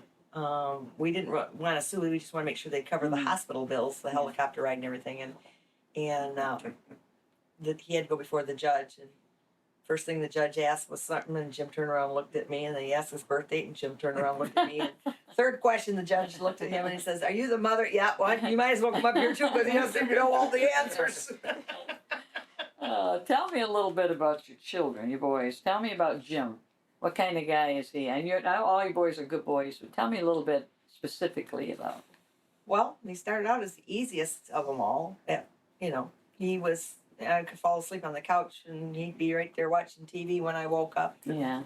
we didn't want to sue. We just want to make sure they cover the Mhm. hospital bills, the helicopter ride, and everything. And that he had to go before the judge. And first thing the judge asked was something, and Jim turned around and looked at me, and then he asked his birth date, and Jim turned around and looked at me. And third question, the judge looked at him and he says, "Are you the mother?" "Yeah." "What? You might as well come up here too, because he doesn't seem to know all the answers." Tell me a little bit about your children, your boys. Tell me about Jim. What kind of guy is he? And all your boys are good boys, but tell me a little bit specifically about. Well, he started out as the easiest of them all. He was. I could fall asleep on the couch, and he'd be right there watching TV when I woke up. Yeah.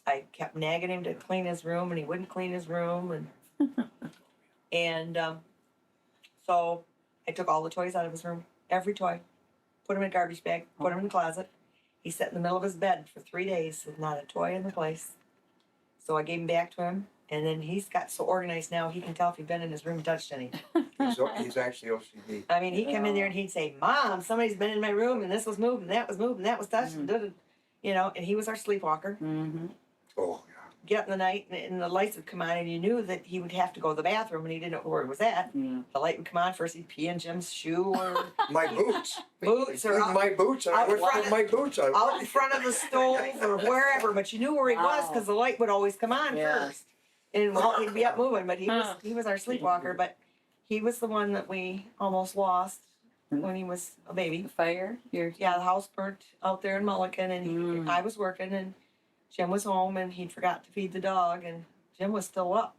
I kept nagging him to clean his room, and he wouldn't clean his room, and so I took all the toys out of his room, every toy, put them in a garbage bag, put them in the closet. He sat in the middle of his bed for 3 days with not a toy in the place. So I gave him back to him, and then he's got so organized now he can tell if he'd been in his room and touched anything. He's actually OCD. I mean, he'd come in there and he'd say, "Mom, somebody's been in my room, and this was moved, and that was moved, and that was touched," and da-da," you know. And he was our sleepwalker. Mm-hmm. Oh, Get up in the night, and the lights would come on, and you knew that he would have to go to the bathroom, and he didn't know where he was at. Yeah. The light would come on first. He'd pee in Jim's shoe or my boots. boots or My boots. I out would front put of- my boots on. out in front of the stove or wherever. But you knew where he was Wow. because the light would always come on Yeah. first, and well, he'd be up moving. But Huh. he was our sleepwalker. But he was the one that we almost lost when he was a baby. The fire? Yeah, the house burnt out there in Mulligan, and Mm. I was working, and Jim was home, and he'd forgot to feed the dog, and Jim was still up.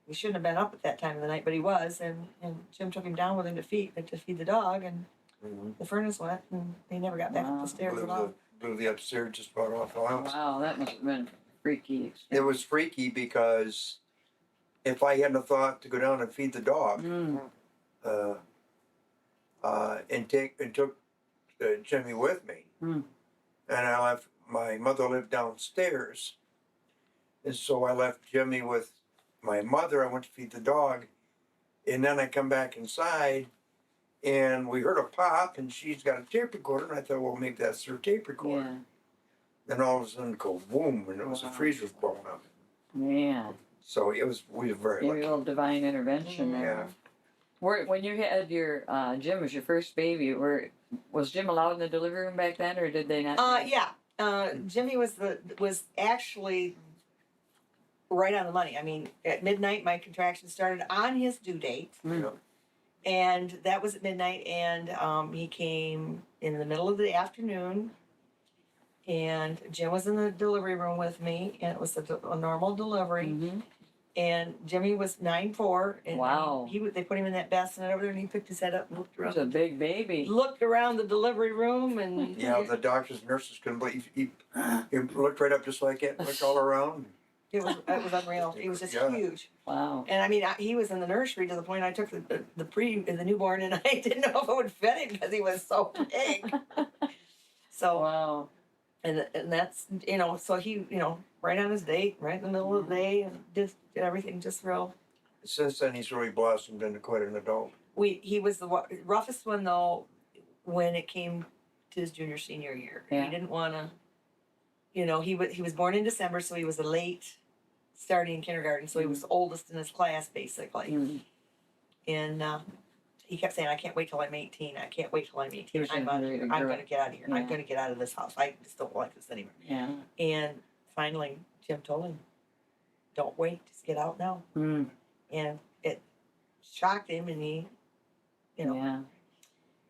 He shouldn't have been up at that time of the night, but he was, and Jim took him down with him to feed the dog, and Mhm. the furnace went, and they never got back up Wow. the stairs Blew at all. blew the upstairs just about off the house. Wow, that must have been freaky. It was freaky because if I hadn't thought to go down and feed the dog, Mm. and took Jimmy with me, Hmm. and I left. My mother lived downstairs, and so I left Jimmy with my mother. I went to feed the dog, and then I come back inside, and we heard a pop, and she's got a tape recorder, and I thought, well, maybe that's her tape recorder. Yeah. Then all of a sudden, go boom, and it was Wow. the freezer was blowing up. Man. So we were very Maybe a lucky. little divine intervention there. Yeah. When you had your Jim was your first baby, was Jim allowed in the delivery room back then, or did they not? Yeah. Jimmy was actually right on the money. I mean, at midnight, my contractions started on his due date, Mm. and that was at midnight. And he came in the middle of the afternoon, and Jim was in the delivery room with me, and it was a normal delivery. Mm-hmm. And Jimmy was 9'4", and Wow. they put him in that bassinet over there, and he picked his head up and looked He was around. a big baby. Looked around the delivery room, and Yeah, the doctors and nurses couldn't believe he looked right up just like it, looked all around. it was unreal. He was just Yeah. huge. Wow. And I mean, he was in the nursery to the point I took the newborn, and I didn't know if it would fit him because he was so big. So Wow. and that's so he right on his date, right in the middle of the day, and just did everything just real. Since then, he's really blossomed into quite an adult. He was the roughest one though when it came to his junior senior year. Yeah. He didn't want to. He was born in December, so he was a late starting in kindergarten, so he was the oldest in his class basically. Mm. And he kept saying, "I can't wait till I'm 18. I can't wait till I'm 18. He was I'm gonna out of marry here. a I'm girl." going to get out of here. I'm Yeah. going to get out of this house. I just don't like this anymore." Yeah. And finally, Jim told him, "Don't wait. Just get out now." Mm. And it shocked him, and he, Yeah.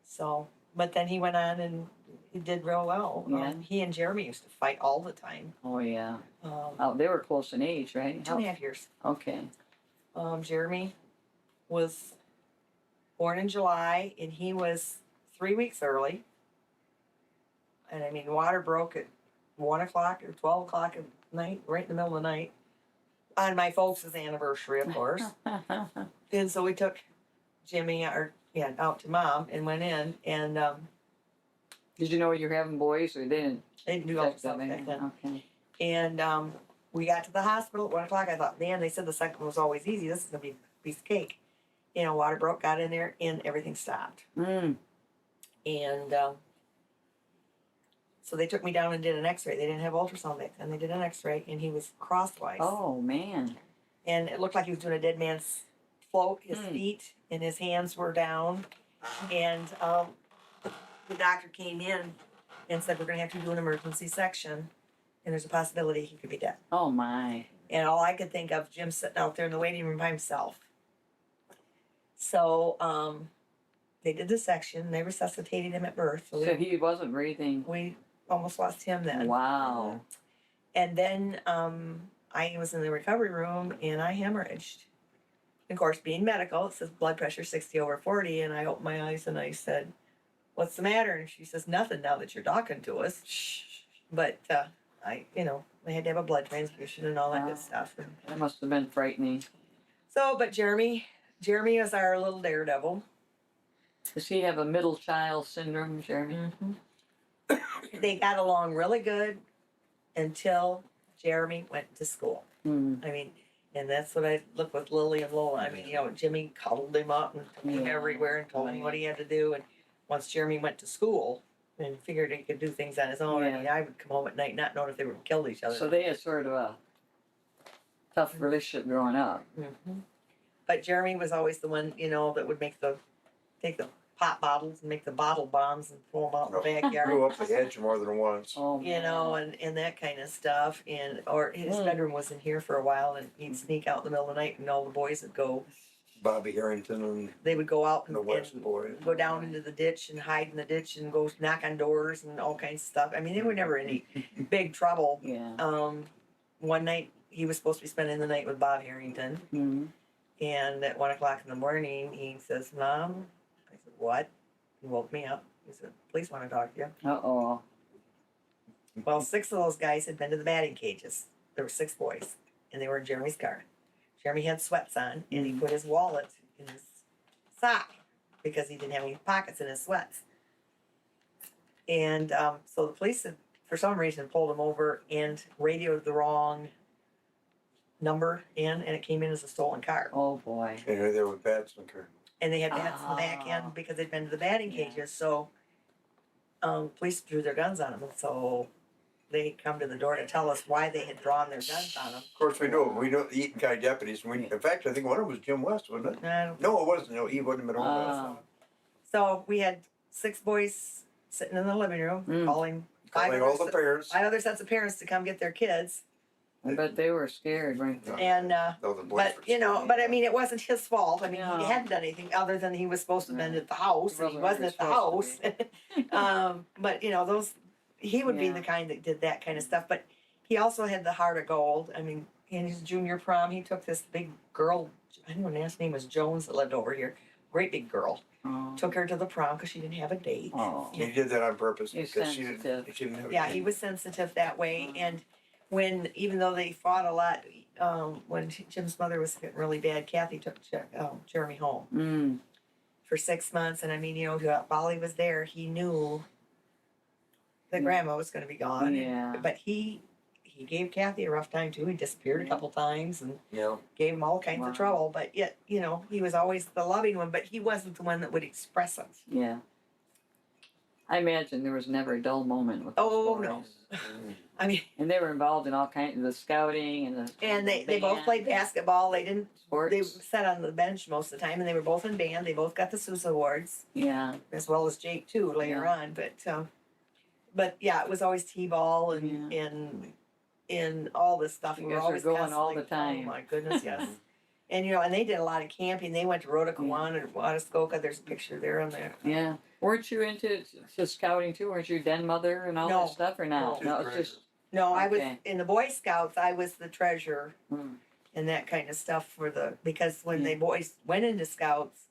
so. But then he went on and he did real well. Yeah. He and Jeremy used to fight all the time. Oh yeah. Um, Oh, they were close in age, right? 2.5 years. Okay. Jeremy was born in July, and he was 3 weeks early. And I mean, water broke at 1 o'clock or 12 o'clock at night, right in the middle of the night, on my folks' anniversary, of course. And so we took Jimmy out to Mom and went in, and Did you know you were having boys, or they didn't? they didn't do all the check stuff that back in? then. Okay. And we got to the hospital at 1 o'clock. I thought, man, they said the second was always easy. This is gonna be a piece of cake. Water broke, got in there, and everything stopped. Mm. And so they took me down and did an X-ray. They didn't have ultrasound back then. They did an X-ray, and he was crosswise. Oh man. And it looked like he was doing a dead man's float. His Hmm. feet and his hands were down. And the doctor came in and said, "We're going to have to do an emergency section, and there's a possibility he could be dead." Oh my. And all I could think of, Jim sitting out there in the waiting room by himself. So they did the section. They resuscitated him at birth. So So he wasn't breathing. we almost lost him then. Wow. And then I was in the recovery room, and I hemorrhaged. Of course, being medical, it says blood pressure 60/40, and I opened my eyes and I said, "What's the matter?" And she says, "Nothing now that you're talking to us." But they had to have a blood transfusion and all that Wow. good stuff. And That must have been frightening. so, but Jeremy is our little daredevil. Does he have a middle child syndrome, Jeremy? They got along really good until Jeremy went to school. Mm. I mean, and that's what I look with Lily and Lola. I mean, Jimmy cuddled him up and took him Yeah. everywhere and told him what he had to do. And once Jeremy went to school and figured he could do things on his own, I Yeah. mean, I would come home at night not knowing if they would have killed each other. So they had sort of a tough relationship growing up. Mhm. But Jeremy was always the one, that would take the pop bottles and make the bottle bombs and throw them out in the Grew backyard. up the edge more than once. Oh, And that kind of stuff. Or his bedroom was in here for a while, and he'd sneak out in the middle of the night, and all the boys would go. Bobby Harrington and They would go out the and West Boys. go down into the ditch and hide in the ditch and go knock on doors and all kinds of stuff. I mean, they were never any big trouble. Yeah. One night he was supposed to be spending the night with Bob Harrington, Mm. and at 1 o'clock in the morning he says, "Mom," I said, "What?" He woke me up. He said, "Police want to talk to you." Uh-oh. Well, 6 of those guys had been to the batting cages. There were 6 boys, and they were in Jeremy's car. Jeremy had sweats on, and he put his wallet in his sock because he didn't have any pockets in his sweats. And so the police had, for some reason, pulled him over and radioed the wrong number in, and it came in as a stolen car. Oh, boy. And they're there with bats and car. And they had bats in the back Ah. end because they'd been to the batting Yeah. cages. So police drew their guns on him, and so they come to the door to tell us why they had drawn their guns on him. Of course, we know the Eaton County deputies. In fact, I think one of them was Jim West, wasn't it? I don't No, it wasn't. No, he wouldn't have been on Oh. So we had 6 boys sitting in the living room Mm. calling Calling all the parents. 5 other sets of parents to come get their kids. I bet they were scared, weren't they? And No, the boys but were but I mean, it wasn't his fault. I mean, No. he hadn't done anything other than he was supposed to have been at the house, He and he wasn't wasn't where at the he was house. supposed But he would be Yeah. the kind that did that kind of stuff. But he also had the heart of gold. I mean, in his junior prom, he took this big girl. I don't know, her last name was Jones, that lived over here. Great big girl. Oh. Took her to the prom because she didn't have a date. Oh. He did that on purpose He's because she sensitive. didn't have. Yeah, he was sensitive that way. And even though they fought a lot, when Jim's mother was getting really bad, Kathy took Jeremy home Mm. for 6 months. And I mean, while Bolly was there, he knew that Yeah. grandma was going to be gone. Yeah. But he gave Kathy a rough time too. He disappeared a couple times and Yeah. gave him all kinds Wow. of trouble. But yet, he was always the loving one. But he wasn't the one that would express it. Yeah. I imagine there was never a dull moment with those Oh, boys. no. I mean, And they were involved in all kinds of the scouting and the and they both band, played basketball. They didn't. sports. They sat on the bench most of the time, and they were both in band. They both got the Sousa Awards, Yeah. as well as Jake too later Yeah. on. But yeah, it was always t-ball and all this stuff. You We were guys were always going all constantly- the time. Oh my goodness, yes. And and they did a lot of camping. They went to Rhodokawan and Wadaskoka. There's a picture there on there. Yeah. Weren't you into scouting too? Weren't you den mother and all No. that stuff or not? No. No, it's just No, I was Okay. in the Boy Scouts. I was the treasurer mm, and that kind of stuff because when the boys went into Scouts,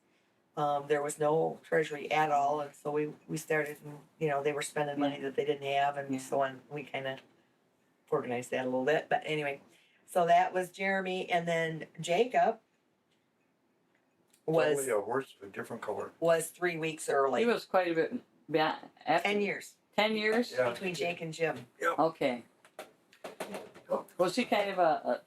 there was no treasury at all, and so we started. And, they were spending money that they didn't have, and Yeah. so on. We kind of organized that a little bit, but anyway. So that was Jeremy, and then Jacob was Probably a horse of a different color. 3 weeks early. he was quite a bit after 10 years 10 years? Yeah. between Jake and Jim. Okay. Was he kind of a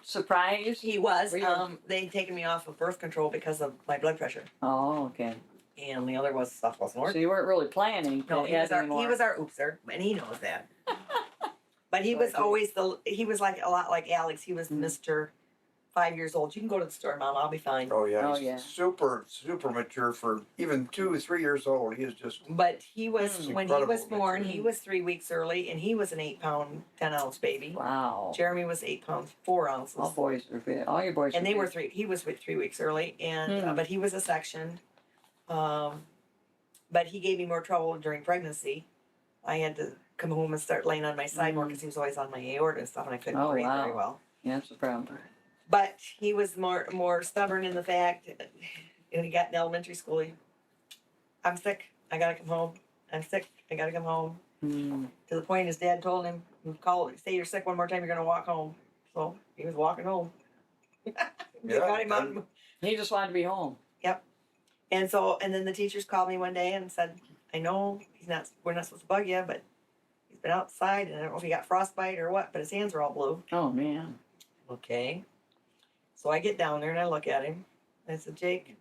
surprise? He was. Were you- They'd taken me off of birth control because of my blood pressure, Oh, okay. and the other stuff wasn't So working. you weren't really planning to No, he add was our any more. oopser, and he knows that. But he So was I always he was like a lot like Alex. He was Mm. Mr. 5 years old. You can go to the store, Mom. I'll be fine. Oh yeah. Oh, He's yeah. super mature for even 2 or 3 years old. He is just. But he was Mm. when he was Incredible born. maturity. He was 3 weeks early, and he was an 8-pound, 10-ounce baby. Wow. Jeremy was 8 pounds 4 ounces. All boys were big. All your boys And they were big. 3. He was 3 weeks early, and Hmm. but he was a section. But he gave me more trouble during pregnancy. I had to come home and start laying on my side more because he was always on my aorta and stuff, and I couldn't Oh, breathe wow. very well. Yeah, that's a problem. But he was more stubborn in the fact, when he got in elementary school, I'm sick. I gotta come home. I'm sick. I gotta come home. Hmm. To the point his dad told him, say you're sick one more time, you're gonna walk home. So he was walking home. They Yeah, got him out. and- He just wanted to be home. And then the teachers called me one day and said, I know we're not supposed to bug you, but he's been outside and I don't know if he got frostbite or what, but his hands are all blue. Oh man. Okay. So I get down there and I look at him. I said, Jake,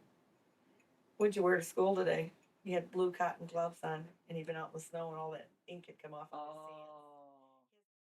what'd you wear to school today? He had blue cotton gloves on and he'd been out in the snow and all that ink had come off of his hands.